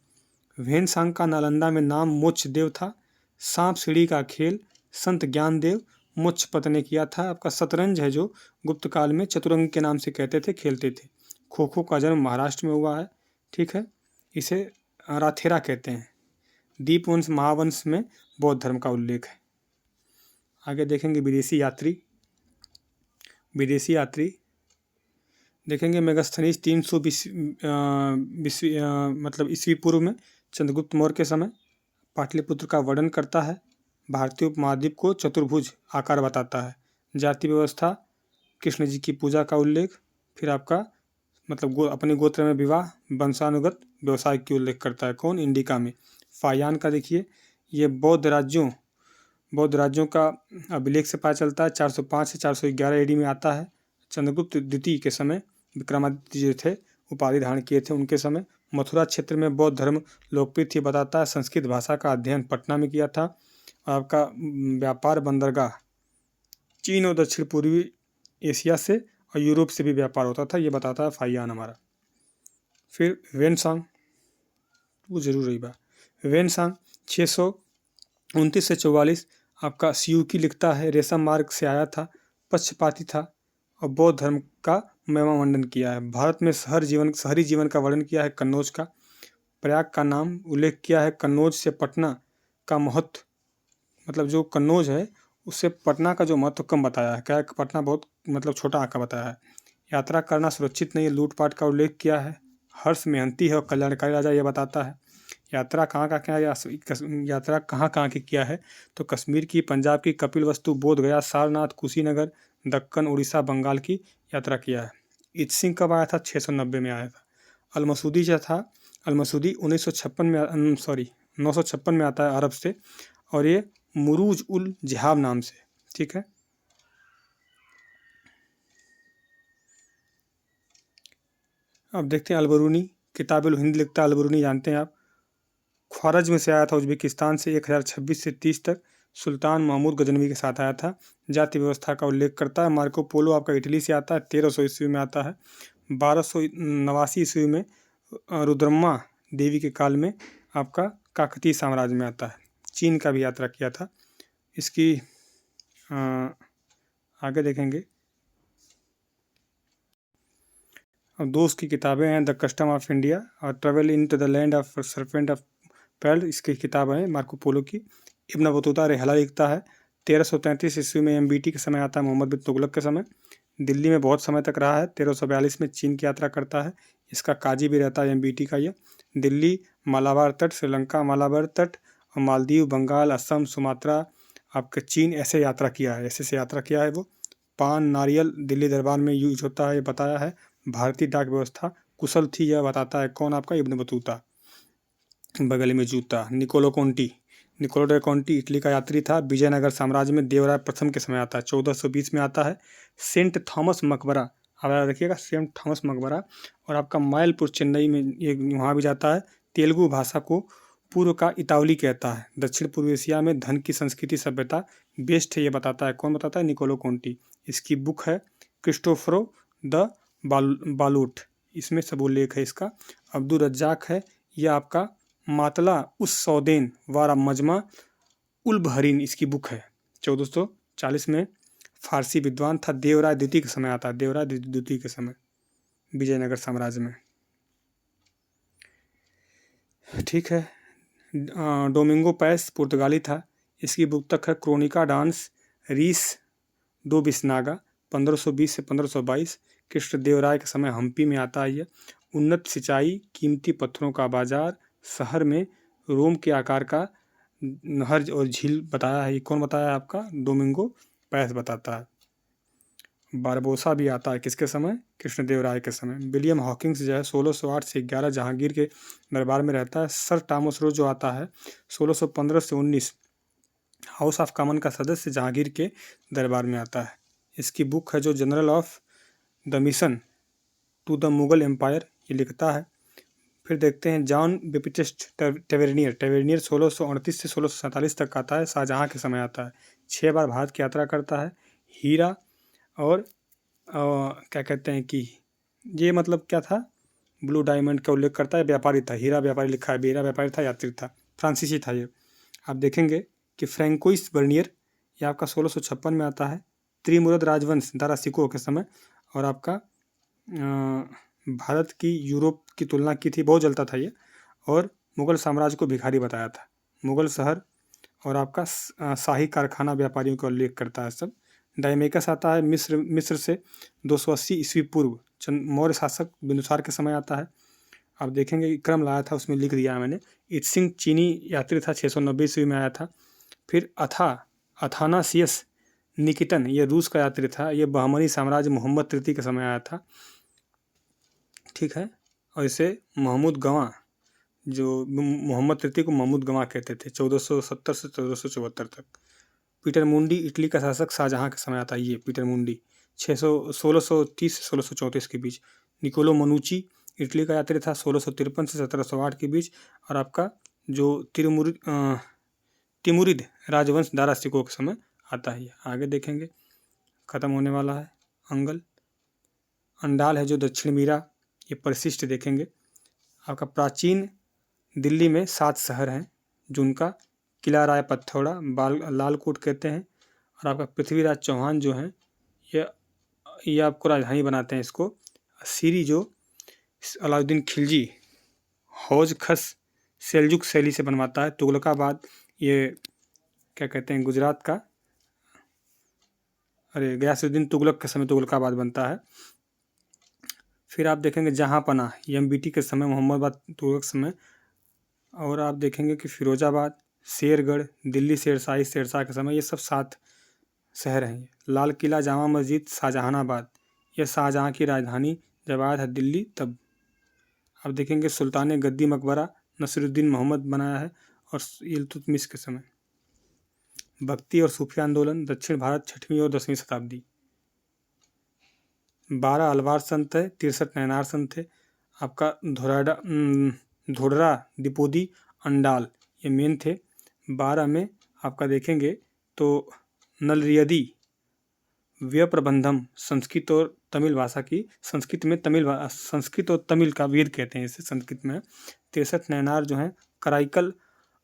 [SPEAKER 1] वेनसांग का नालंदा में नाम मोक्ष देव था। सांप सीढ़ी का खेल संत ज्ञानदेव मोक्ष पत ने किया था। आपका शतरंज है जो गुप्त काल में चतुरंग के नाम से कहते थे, खेलते थे। खो खो का जन्म महाराष्ट्र में हुआ है, ठीक है, इसे राथेरा कहते हैं। दीपवंश महावंश में बौद्ध धर्म का उल्लेख है। आगे देखेंगे विदेशी यात्री देखेंगे। मेगास्थनीज 320 मतलब ईस्वी पूर्व में चंद्रगुप्त मौर्य के समय पाटलिपुत्र का वर्णन करता है। भारतीय उपमहाद्वीप को चतुर्भुज आकार बताता है। जाति व्यवस्था, कृष्ण जी की पूजा का उल्लेख, फिर आपका मतलब अपने गोत्र में विवाह, वंशानुगत व्यवसाय की उल्लेख करता है। कौन? इंडिका में। फायान का देखिए, ये बौद्ध राज्यों का अभिलेख से पता चलता है। 405 से 411 एडी में आता है। चंद्रगुप्त द्वितीय के समय विक्रमादित्य जो थे उपाधि धारण किए थे, उनके समय मथुरा क्षेत्र में बौद्ध धर्म लोकप्रिय थी बताता है। संस्कृत भाषा का अध्ययन पटना में किया था। आपका व्यापार बंदरगाह चीन और दक्षिण पूर्वी एशिया से और यूरोप से भी व्यापार होता था, ये बताता है फाइयान हमारा। फिर वेनसांग, वो जरूर रही बात। वेनसांग 629 से 44 आपका सियूकी लिखता है। रेशम मार्ग से आया था, पक्षपाती था और बौद्ध धर्म का महिमा मंडन किया है। भारत में शहरी जीवन का वर्णन किया है कन्नौज का। प्रयाग का नाम उल्लेख किया है। कन्नौज से पटना का महत्व, मतलब जो कन्नौज है उससे पटना का जो महत्व कम बताया है। क्या है? पटना बहुत मतलब छोटा आका बताया है। यात्रा करना सुरक्षित नहीं है, लूटपाट का उल्लेख किया है। हर्ष मेहनती है और कल्याणकारी राजा, ये बताता है। यात्रा कहाँ की किया है? तो कश्मीर की, पंजाब की, कपिलवस्तु, बोध गया, सारनाथ, कुशीनगर, दक्कन, उड़ीसा, बंगाल की यात्रा किया है। इत सिंह कब आया था? 690 में आया था। अलमसूदी जो था, अलमसूदी 956 में आता है अरब से, और ये मुरूज उल जिहाब नाम से, ठीक है। अब देखते हैं अलबरूनी, किताब हिंद लिखता है अलबरूनी, जानते हैं आप। ख्वारज़्म से आया था, उज्बेकिस्तान से 1026 से 30 तक सुल्तान महमूद गजनवी के साथ आया था। जाति व्यवस्था का उल्लेख करता है। मार्को पोलो आपका इटली से आता है, 1300 ईस्वी में आता है। 1289 ईस्वी में रुद्रम्मा देवी के काल में आपका काकतीय साम्राज्य में आता है। चीन का भी यात्रा किया था। इसकी आगे देखेंगे। अब दोस्त की किताबें हैं, द कस्टम ऑफ इंडिया और travel into the land of serpent of pearl, इसकी किताब है मार्को पोलो की। इब्न बतूता रेहला लिखता है। 1333 ईस्वी में एमबीटी के समय आता है, मोहम्मद बिन तुगलक के समय। दिल्ली में बहुत समय तक रहा है। 1342 में चीन की यात्रा करता है। इसका काजी भी रहता है एमबीटी का। ये दिल्ली, मालाबार तट, श्रीलंका, मालाबार तट और मालदीव, बंगाल, असम, सुमात्रा, आपका चीन ऐसे यात्रा किया है वो। पान, नारियल दिल्ली दरबार में यूज होता है, ये बताया है। भारतीय डाक व्यवस्था कुशल थी, यह बताता है कौन? आपका इब्न बतूता। बगल में जूता। निकोलो डे कॉन्टी इटली का यात्री था। विजयनगर साम्राज्य में देवराय प्रथम के समय आता है, 1420 में आता है। सेंट थॉमस मकबरा, आप याद रखिएगा, सेंट थॉमस मकबरा। और आपका माइलपुर चेन्नई में, ये वहाँ भी जाता है। तेलुगु भाषा को पूर्व का इतावली कहता है। दक्षिण पूर्व एशिया में धन की संस्कृति सभ्यता बेस्ट है, ये बताता है। कौन बताता है? निकोलो कॉन्टी। इसकी बुक है क्रिस्टोफरो द बालूट, इसमें सब उल्लेख है इसका। अब्दुल रज्जाक है, यह आपका मातला उस सौदेन वारा मजमा उल बहरीन, इसकी बुक है। 1440 में फारसी विद्वान था। देवराय द्वितीय के समय आता है, देवराय द्वितीय के समय विजयनगर साम्राज्य में, ठीक है। डोमिंगो पैस पुर्तगाली था। इसकी बुक तक है क्रोनिका डांस रीस दो बिस्नागा, 1520 से 1522। कृष्णदेवराय के समय हम्पी में आता है ये। उन्नत सिंचाई, कीमती पत्थरों का बाजार, शहर में रोम के आकार का नहर और झील बताया है। ये कौन बताया है आपका? डोमिंगो पैस बताता है। बारबोसा भी आता है किसके समय? कृष्णदेव राय के समय। विलियम हॉकिंग्स जो है 1608 से 11 जहांगीर के दरबार में रहता है। सर टॉमस रो जो आता है 1615 से 19 हाउस ऑफ कॉमन का सदस्य जहांगीर के दरबार में आता है। इसकी बुक है जो journal of the mission to the Mughal empire, ये लिखता है। फिर देखते हैं जॉन बेप्टिस्ट टेवेर्नियर 1638 से 1647 तक आता है, शाहजहाँ के समय आता है। 6 बार भारत की यात्रा करता है। हीरा और क्या कहते हैं कि ये मतलब क्या था, ब्लू डायमंड का उल्लेख करता है। व्यापारी था, हीरा व्यापारी लिखा है, हीरा व्यापारी था, यात्री था, फ्रांसीसी था ये। आप देखेंगे कि फ्रैंकोइस बर्नियर ये आपका 1656 में आता है। त्रिमुरद राजवंश दारा सिकोह के समय। और आपका भारत की यूरोप की तुलना की थी, बहुत जलता था ये। और मुगल साम्राज्य को भिखारी बताया था। मुगल शहर और आपका शाही कारखाना व्यापारियों का उल्लेख करता है सब। डायमेकस आता है मिस्र से 280 ईस्वी पूर्व मौर्य शासक बिंदुसार के समय आता है। आप देखेंगे क्रम लाया था, उसमें लिख दिया मैंने। इत्सिंग चीनी यात्री था, 690 ईस्वी में आया था। फिर अथानासियस निकिटन ये रूस का यात्री था, ये बहमनी साम्राज्य मोहम्मद तृतीय के समय आया था, ठीक है। और इसे महमूद गवां, जो मोहम्मद तृतीय को महमूद गवां कहते थे, 1470 से 1474 तक। पीटर मुंडी इटली का शासक शाहजहाँ के समय आता है। ये पीटर मुंडी 1630 से 1634 के बीच। निकोलो मनुची इटली का यात्री था, 1653 से 1708 के बीच। और आपका जो तिमुरिद राजवंश दारा सिकोह के समय आता है। आगे देखेंगे, खत्म होने वाला है। अंडाल है जो दक्षिण मीरा, ये परिशिष्ट देखेंगे। आपका प्राचीन दिल्ली में 7 शहर हैं, जिनका किला राय पथौड़ा, लालकोट कहते हैं। और आपका पृथ्वीराज चौहान जो हैं ये आपको राजधानी बनाते हैं इसको। सीरी जो अलाउद्दीन खिलजी हौज खस सेल्जुक शैली से बनवाता है। तुगलकाबाद ये क्या कहते हैं गुजरात का, गयासुद्दीन तुगलक के समय तुगलकाबाद बनता है। फिर आप देखेंगे जहाँपना ये एमबीटी के समय, मोहम्मदाबाद तुगलक समय। और आप देखेंगे कि फिरोजाबाद, शेरगढ़, दिल्ली शेरशाह के समय, ये सब 7 शहर हैं। लाल किला, जामा मस्जिद, शाहजहानाबाद ये शाहजहाँ की राजधानी जब आया था दिल्ली तब। आप देखेंगे सुल्तान गद्दी मकबरा नसीरुद्दीन मोहम्मद बनाया है, और इल्तुतमिश के समय। भक्ति और सूफी आंदोलन दक्षिण भारत 6वीं और 10वीं शताब्दी। 12 अलवार संत है, 63 नैनार संत थे। आपका धोडरा दिपोदी अंडाल ये मेन थे। 12 में आपका देखेंगे तो नलरियदी व्यय प्रबंधम, संस्कृत और तमिल भाषा की, संस्कृत और तमिल का वेद कहते हैं इसे संस्कृत में। 63 नैनार जो हैं कराइकल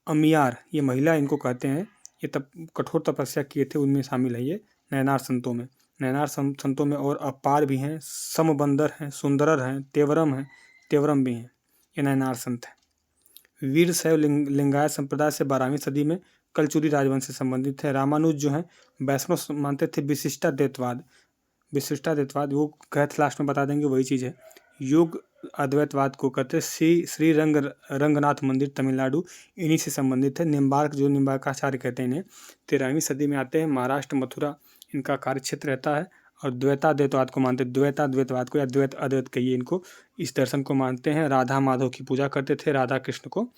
[SPEAKER 1] अमियार ये महिला इनको कहते हैं, ये तब कठोर तपस्या किए थे, उनमें शामिल है ये नैनार संतों में। नैनार संतों में और अपार भी हैं, समबंदर हैं, सुंदरर हैं, तेवरम भी हैं, ये नैनार संत हैं। वीर शैव लिंगायत संप्रदाय से 12वीं सदी में कलचुरी राजवंश से संबंधित है। रामानुज जो हैं वैष्णव मानते थे। विशिष्टाद्वैतवाद वो कहते लास्ट में बता देंगे, वही चीज़ है। योग अद्वैतवाद को कहते श्री रंगनाथ मंदिर तमिलनाडु इन्हीं से संबंधित है। निम्बार्क जो निम्बार्काचार्य कहते हैं इन्हें, 13वीं सदी में आते हैं। महाराष्ट्र मथुरा इनका कार्य क्षेत्र रहता है। और द्वैताद्वैतवाद को मानते, द्वैताद्वैतवाद को या द्वैत अद्वैत कहिए इनको, इस दर्शन को मानते हैं। राधा माधव की पूजा करते थे, राधा कृष्ण को।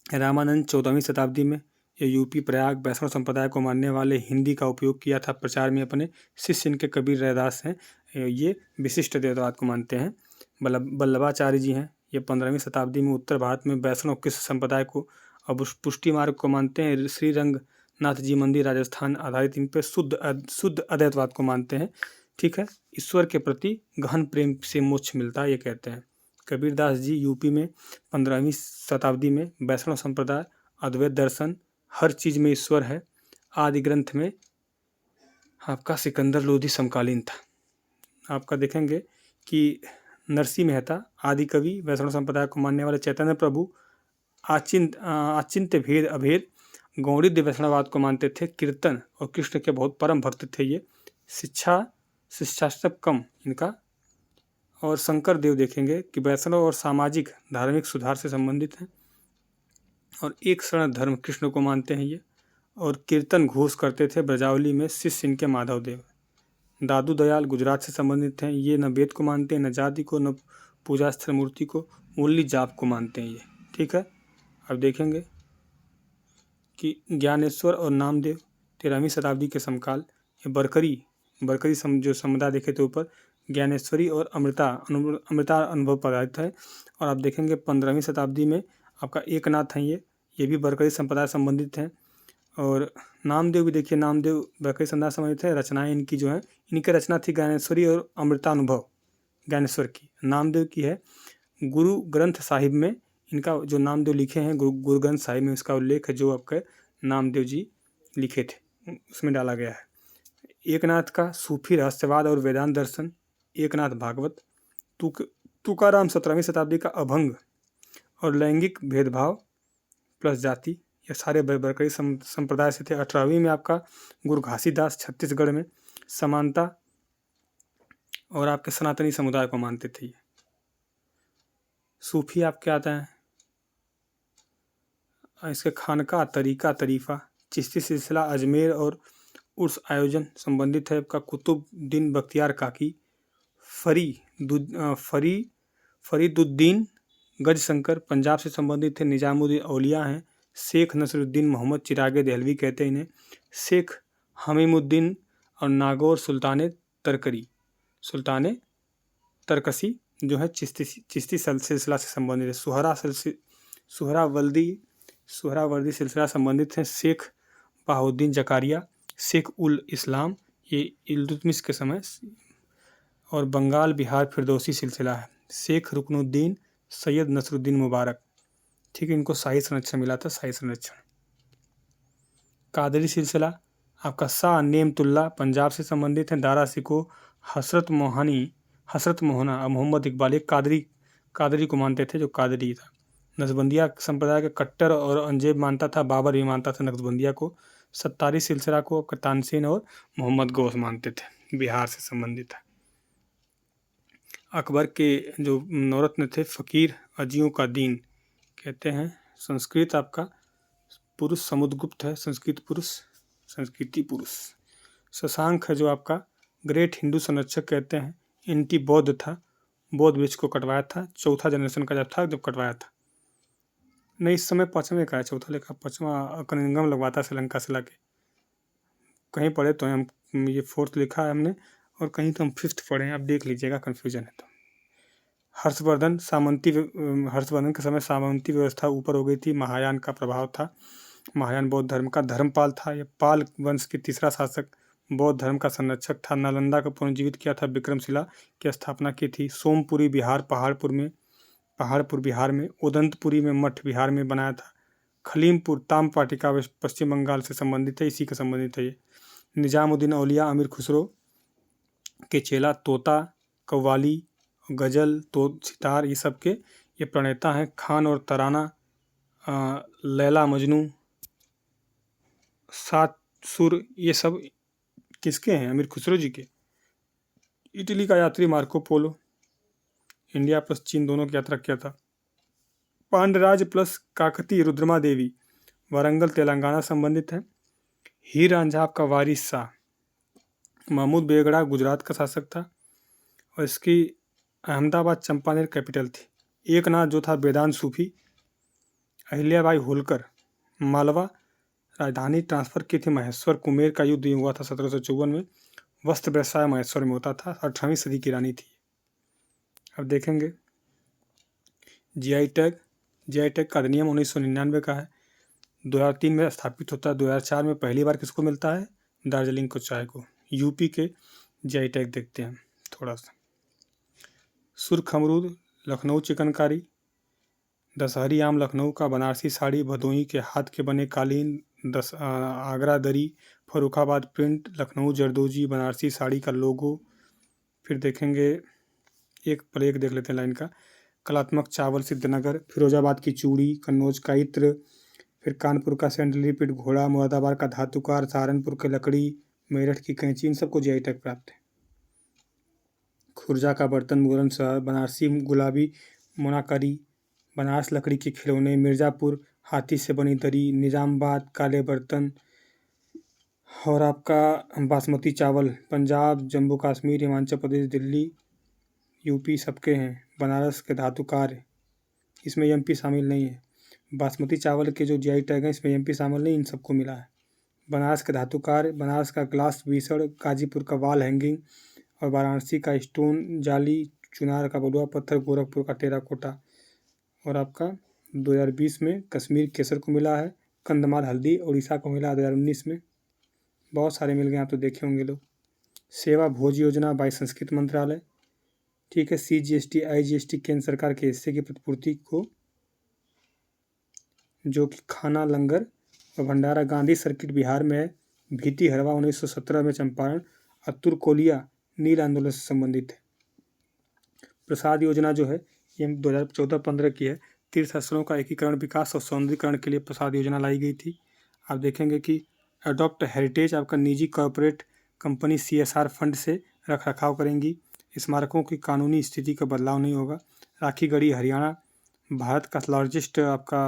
[SPEAKER 1] रामानंद 14वीं शताब्दी में ये यूपी प्रयाग वैष्णव संप्रदाय को मानने वाले हिंदी का उपयोग किया था प्रचार में अपने। शिष्य इनके कबीर रैदास हैं, ये विशिष्ट द्वैतवाद को मानते हैं। वल्लभाचार्य जी हैं, ये 15वीं शताब्दी में उत्तर भारत में वैष्णव कृष्ण संप्रदाय को अब पुष्टि मार्ग को मानते हैं। श्री रंगनाथ जी मंदिर राजस्थान आधारित इन पर शुद्ध अद्वैतवाद को मानते हैं, ठीक है। ईश्वर के प्रति गहन प्रेम से मोक्ष मिलता है ये कहते हैं। कबीरदास जी यूपी में 15वीं शताब्दी में वैष्णव संप्रदाय, अद्वैत दर्शन, हर चीज़ में ईश्वर है, आदि ग्रंथ में आपका सिकंदर लोधी समकालीन था। आपका देखेंगे कि नरसिंह मेहता आदि कवि वैष्णव संप्रदाय को मानने वाले। चैतन्य प्रभु आचिंत्य भेद अभेद गौड़ीय वैष्णववाद को मानते थे। कीर्तन और कृष्ण के बहुत परम भक्त थे ये। शिक्षास्त्रक कम इनका। और शंकर देव देखेंगे कि वैष्णव और सामाजिक धार्मिक सुधार से संबंधित हैं और एक शरण धर्म कृष्ण को मानते हैं ये। और कीर्तन घोष करते थे ब्रजावली में, शिष्य इनके माधव देव। दादू दयाल गुजरात से संबंधित हैं, ये न वेद को मानते हैं, न जाति को, न पूजा स्थल मूर्ति को, ओनली जाप को मानते हैं ये। ठीक है, अब देखेंगे कि ज्ञानेश्वर और नामदेव 13वीं शताब्दी के समकाल, ये बरकरी जो समुदाय देखे थे ऊपर, ज्ञानेश्वरी और अमृता अनुभव पदार्थ है। और आप देखेंगे 15वीं शताब्दी में आपका एकनाथ हैं, ये भी बरकरी संप्रदाय संबंधित हैं। और नामदेव भी देखिए, नामदेव बरकरी संप्रदाय संबंधित है। रचनाएं इनकी जो है, इनकी रचना थी ज्ञानेश्वरी और अमृतानुभव ज्ञानेश्वर की। नामदेव की है गुरु ग्रंथ साहिब में, इनका जो नामदेव लिखे हैं गुरु ग्रंथ साहिब में इसका उल्लेख है, जो आपके नामदेव जी लिखे थे उसमें डाला गया है। एकनाथ का सूफी रहस्यवाद और वेदांत दर्शन, एकनाथ भागवत। तुकाराम 17वीं शताब्दी का अभंग और लैंगिक भेदभाव प्लस जाति, ये सारे बरकरी संप्रदाय से थे। 18वीं में आपका गुरु घासीदास छत्तीसगढ़ में समानता और आपके सनातनी समुदाय को मानते थे। सूफी आपके आते हैं, इसके खानका तरीका तरीफ़ा, चिश्ती सिलसिला अजमेर और उर्स आयोजन संबंधित है। आपका कुतुबुद्दीन बख्तियार काकी, फरीदुद्दीन गजशंकर पंजाब से संबंधित थे। निजामुद्दीन औलिया हैं। शेख नसरुद्दीन मोहम्मद चिरागे देहलवी कहते हैं इन्हें। शेख हमीमुद्दीन और नागौर सुल्तान तरकसी जो है चिश्ती सिलसिला से संबंधित है। सुहरावर्दी सिलसिला संबंधित हैं। शेख बहाउद्दीन जकारिया, शेख उल इस्लाम, ये इल्तुतमिश के समय। और बंगाल बिहार फिरदौसी सिलसिला है। शेख रुकनुद्दीन, सैयद नसरुद्दीन मुबारक, ठीक है, इनको शाही संरक्षण मिला था, शाही संरक्षण। कादरी सिलसिला आपका शाह नेमतुल्ला पंजाब से संबंधित है। दारा सिको, हसरत मोहना और मोहम्मद इकबाल, एक कादरी को मानते थे, जो कादरी था। नक्शबंदिया संप्रदाय का कट्टर और अंजेब मानता था। बाबर भी मानता था नक्शबंदिया को। सत्तारी सिलसिला को तानसेन और मोहम्मद गौस मानते थे, बिहार से संबंधित है। अकबर के जो नवरत्न थे, फ़कीर अजियों का दीन कहते हैं। संस्कृत आपका पुरुष समुद्रगुप्त है, संस्कृति पुरुष। शशांक है जो आपका ग्रेट हिंदू संरक्षक कहते हैं। एंटी बौद्ध था, बौद्ध वृक्ष को कटवाया था, चौथा जनरेशन का जब था जब कटवाया था। नहीं, इस समय 5वें का है, चौथा लेखा 5वां कनिंगम लगवाता श्रीलंका से लाके। कहीं पढ़े तो हम ये 4th लिखा है हमने, और कहीं तो हम 5th पढ़े हैं, आप देख लीजिएगा, कन्फ्यूजन है तो। हर्षवर्धन के समय सामंती व्यवस्था ऊपर हो गई थी। महायान का प्रभाव था, महायान बौद्ध धर्म का। धर्मपाल था, ये पाल वंश के तीसरा शासक, बौद्ध धर्म का संरक्षक था। नालंदा को पुनर्जीवित किया था, विक्रमशिला की स्थापना की थी। सोमपुरी बिहार पहाड़पुर बिहार में, उदंतपुरी में मठ बिहार में बनाया था। खलीमपुर ताम्रपाटिका पश्चिम बंगाल से संबंधित है, इसी का संबंधित है ये। निजामुद्दीन औलिया अमीर खुसरो के चेला, तोता कव्वाली, गज़ल, तो सितार, ये सब के ये प्रणेता हैं। खान और तराना, लैला मजनू, सात सुर, ये सब किसके हैं? अमीर खुसरो जी के। इटली का यात्री मार्को पोलो, इंडिया प्लस चीन दोनों की यात्रा किया था। पांडराज प्लस काकती रुद्रमा देवी, वारंगल तेलंगाना संबंधित है। हीर रांझा आपका वारिस शाह। महमूद बेगड़ा गुजरात का शासक था, और इसकी अहमदाबाद चंपानेर कैपिटल थी। एकनाथ जो था वेदांत सूफी। अहिल्याबाई होलकर मालवा राजधानी ट्रांसफ़र की थी। महेश्वर कुमेर का युद्ध हुआ था 1754 में। वस्त्र व्यवसाय महेश्वर में होता था। 18वीं सदी की रानी थी। अब देखेंगे जीआई टैग का अधिनियम 1999 का है। 2003 में स्थापित होता है। 2004 में पहली बार किसको मिलता है? दार्जिलिंग को, चाय को। यूपी के जीआई टैग देखते हैं थोड़ा सा। सुर्ख अमरूद, लखनऊ चिकनकारी। दशहरी आम लखनऊ का। बनारसी साड़ी, भदोही के हाथ के बने कालीन, आगरा दरी, फर्रुखाबाद प्रिंट, लखनऊ जरदोजी बनारसी साड़ी का लोगो। फिर देखेंगे एक पर एक देख लेते हैं लाइन का। कलात्मक चावल सिद्धनगर, फिरोजाबाद की चूड़ी, कन्नौज का इत्र, फिर कानपुर का सैंडल रिपीट घोड़ा, मुरादाबाद का धातुकार, सहारनपुर की लकड़ी, मेरठ की कैंची, इन सबको जीआई टैग प्राप्त है। खुर्जा का बर्तन बुलंदशहर, बनारसी गुलाबी मोनाकरी, बनारस लकड़ी के खिलौने, मिर्ज़ापुर हाथी से बनी दरी, निज़ामाबाद काले बर्तन, और आपका बासमती चावल पंजाब, जम्मू कश्मीर, हिमाचल प्रदेश, दिल्ली, यूपी सबके हैं। बनारस के धातु कार्य, इसमें एमपी शामिल नहीं है। बासमती चावल के जो जीआई टैग हैं इसमें एमपी शामिल नहीं, इन सबको मिला है। बनारस के धातु कार्य, बनारस का ग्लास बीसड़, गाजीपुर का वॉल हैंगिंग, और वाराणसी का स्टोन जाली, चुनार का बलुआ पत्थर, गोरखपुर का टेराकोटा। और आपका 2020 में कश्मीर केसर को मिला है, कंधमाल हल्दी उड़ीसा को मिला 2019 में। बहुत सारे मिल गए, आप तो देखे होंगे लोग। सेवा भोज योजना बाई संस्कृत मंत्रालय, ठीक है। CGST IGST केंद्र सरकार के हिस्से की प्रतिपूर्ति को, जो कि खाना लंगर और भंडारा गांधी सर्किट बिहार में है। भीटी हरवा 1917 में चंपारण, अतुर कोलिया नील आंदोलन से संबंधित है। प्रसाद योजना जो है ये 2014-15 की है। तीर्थ स्थलों का एकीकरण, विकास और सौंदर्यीकरण के लिए प्रसाद योजना लाई गई थी। आप देखेंगे कि अडॉप्ट हेरिटेज आपका निजी कॉरपोरेट कंपनी CSR फंड से रख रखाव करेंगी। स्मारकों की कानूनी स्थिति का बदलाव नहीं होगा। राखी गढ़ी हरियाणा भारत का लार्जेस्ट आपका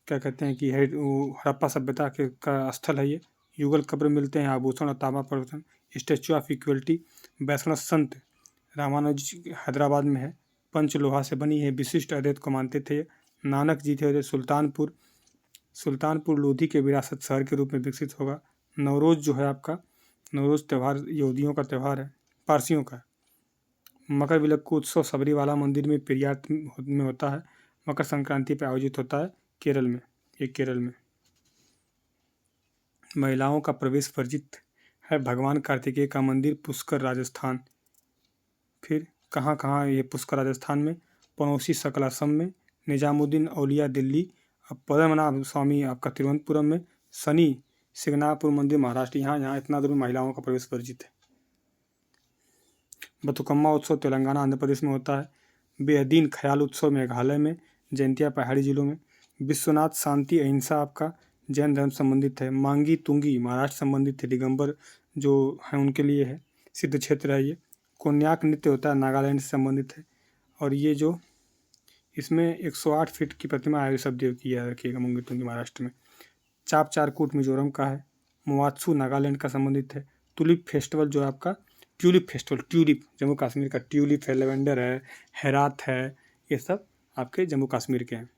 [SPEAKER 1] क्या कहते हैं कि हड़प्पा सभ्यता के का स्थल है ये। युगल कब्र मिलते हैं आभूषण और तांबा प्रवर्तन। स्टैचू ऑफ इक्वलिटी वैष्णव संत रामानुज हैदराबाद में है, पंच लोहा से बनी है, विशिष्ट अद्वैत को मानते थे। नानक जी थे। सुल्तानपुर लोधी के विरासत शहर के रूप में विकसित होगा। नवरोज़ जो है आपका, नवरोज़ त्यौहार यहूदियों का त्यौहार है, पारसियों का। मकर विलक्कू उत्सव सबरीवाला मंदिर में पेरियार में होता है। मकर संक्रांति पर आयोजित होता है केरल में, केरल में। महिलाओं का प्रवेश वर्जित है। भगवान कार्तिकेय का मंदिर पुष्कर राजस्थान। फिर कहाँ कहाँ ये पुष्कर राजस्थान में, पड़ोसी सकल असम में, निजामुद्दीन औलिया दिल्ली, पद्मनाभ स्वामी आपका तिरुवनंतपुरम में, शनि सिंगनापुर मंदिर महाराष्ट्र। यहाँ इतना दूर महिलाओं का प्रवेश वर्जित है। बथुकम्मा उत्सव तेलंगाना आंध्र प्रदेश में होता है। बेहदीन ख्याल उत्सव मेघालय में, जयंतिया पहाड़ी जिलों में। विश्वनाथ शांति अहिंसा आपका जैन धर्म संबंधित है। मांगी तुंगी महाराष्ट्र संबंधित है, दिगंबर जो हैं उनके लिए है, सिद्ध क्षेत्र है ये। कोन्याक नृत्य होता है, नागालैंड से संबंधित है। और ये जो इसमें 108 फीट की प्रतिमा है शब्देव की, याद रखिएगा, मांगी तुंगी महाराष्ट्र में। चाप चारकूट मिजोरम का है। मोवात्सु नागालैंड का संबंधित है। ट्यूलिप फेस्टिवल जो आपका tulip festival, tulip Jammu Kashmir का, ट्यूलिप है, लेवेंडर है, हेरात है, ये सब आपके जम्मू कश्मीर के हैं।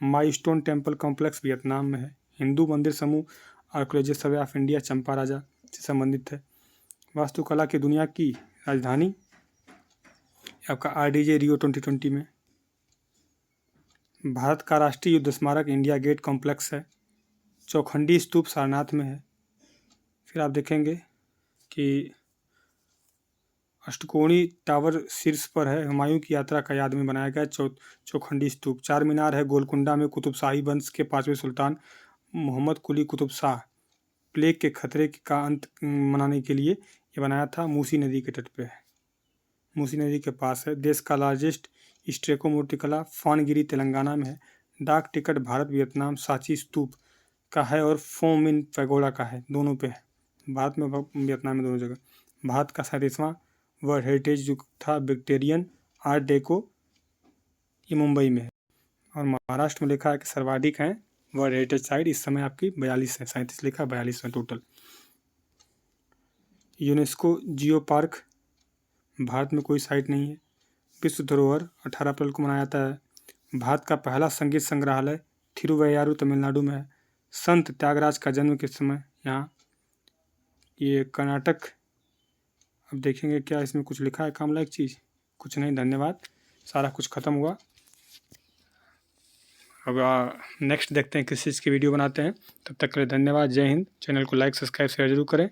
[SPEAKER 1] माइलस्टोन टेम्पल कॉम्प्लेक्स वियतनाम में है। हिंदू मंदिर समूह आर्कियोलॉजी सर्वे ऑफ इंडिया चंपा राजा से संबंधित है। वास्तुकला की दुनिया की राजधानी आपका RDJ रियो 2020 में। भारत का राष्ट्रीय युद्ध स्मारक इंडिया गेट कॉम्प्लेक्स है। चौखंडी स्तूप सारनाथ में है। फिर आप देखेंगे कि अष्टकोणी टावर शीर्ष पर है, हुमायूं की यात्रा का याद में बनाया गया चौखंडी स्तूप। चार मीनार है गोलकुंडा में, कुतुब शाही वंश के 5वें सुल्तान मोहम्मद कुली कुतुब शाह प्लेग के खतरे का अंत मनाने के लिए ये बनाया था। मूसी नदी के तट पे है, मूसी नदी के पास है। देश का लार्जेस्ट स्ट्रेको मूर्तिकला फानगिरी तेलंगाना में है। डाक टिकट भारत वियतनाम सांची स्तूप का है और फोमिन पैगोडा का है, दोनों पे है। भारत में वियतनाम में दोनों जगह। भारत का 37वां वर्ल्ड हेरिटेज जो था विक्टोरियन आर्ट डेको, ये मुंबई में है। और महाराष्ट्र में लिखा है कि सर्वाधिक हैं वर्ल्ड हेरिटेज साइट, इस समय आपकी 42 है, 37 लिखा, 42 है total. UNESCO geo park Bharat में कोई साइट नहीं है। विश्व धरोहर 18 अप्रैल को मनाया जाता है। भारत का पहला संगीत संग्रहालय थिरुवैयारू तमिलनाडु में है। संत त्यागराज का जन्म किस समय, यहाँ ये कर्नाटक। अब देखेंगे क्या इसमें कुछ लिखा है काम लायक चीज़, कुछ नहीं। धन्यवाद, सारा कुछ ख़त्म हुआ। अब नेक्स्ट देखते हैं किस चीज़ की वीडियो बनाते हैं। तब तक के लिए धन्यवाद, जय हिंद। चैनल को लाइक सब्सक्राइब शेयर जरूर करें।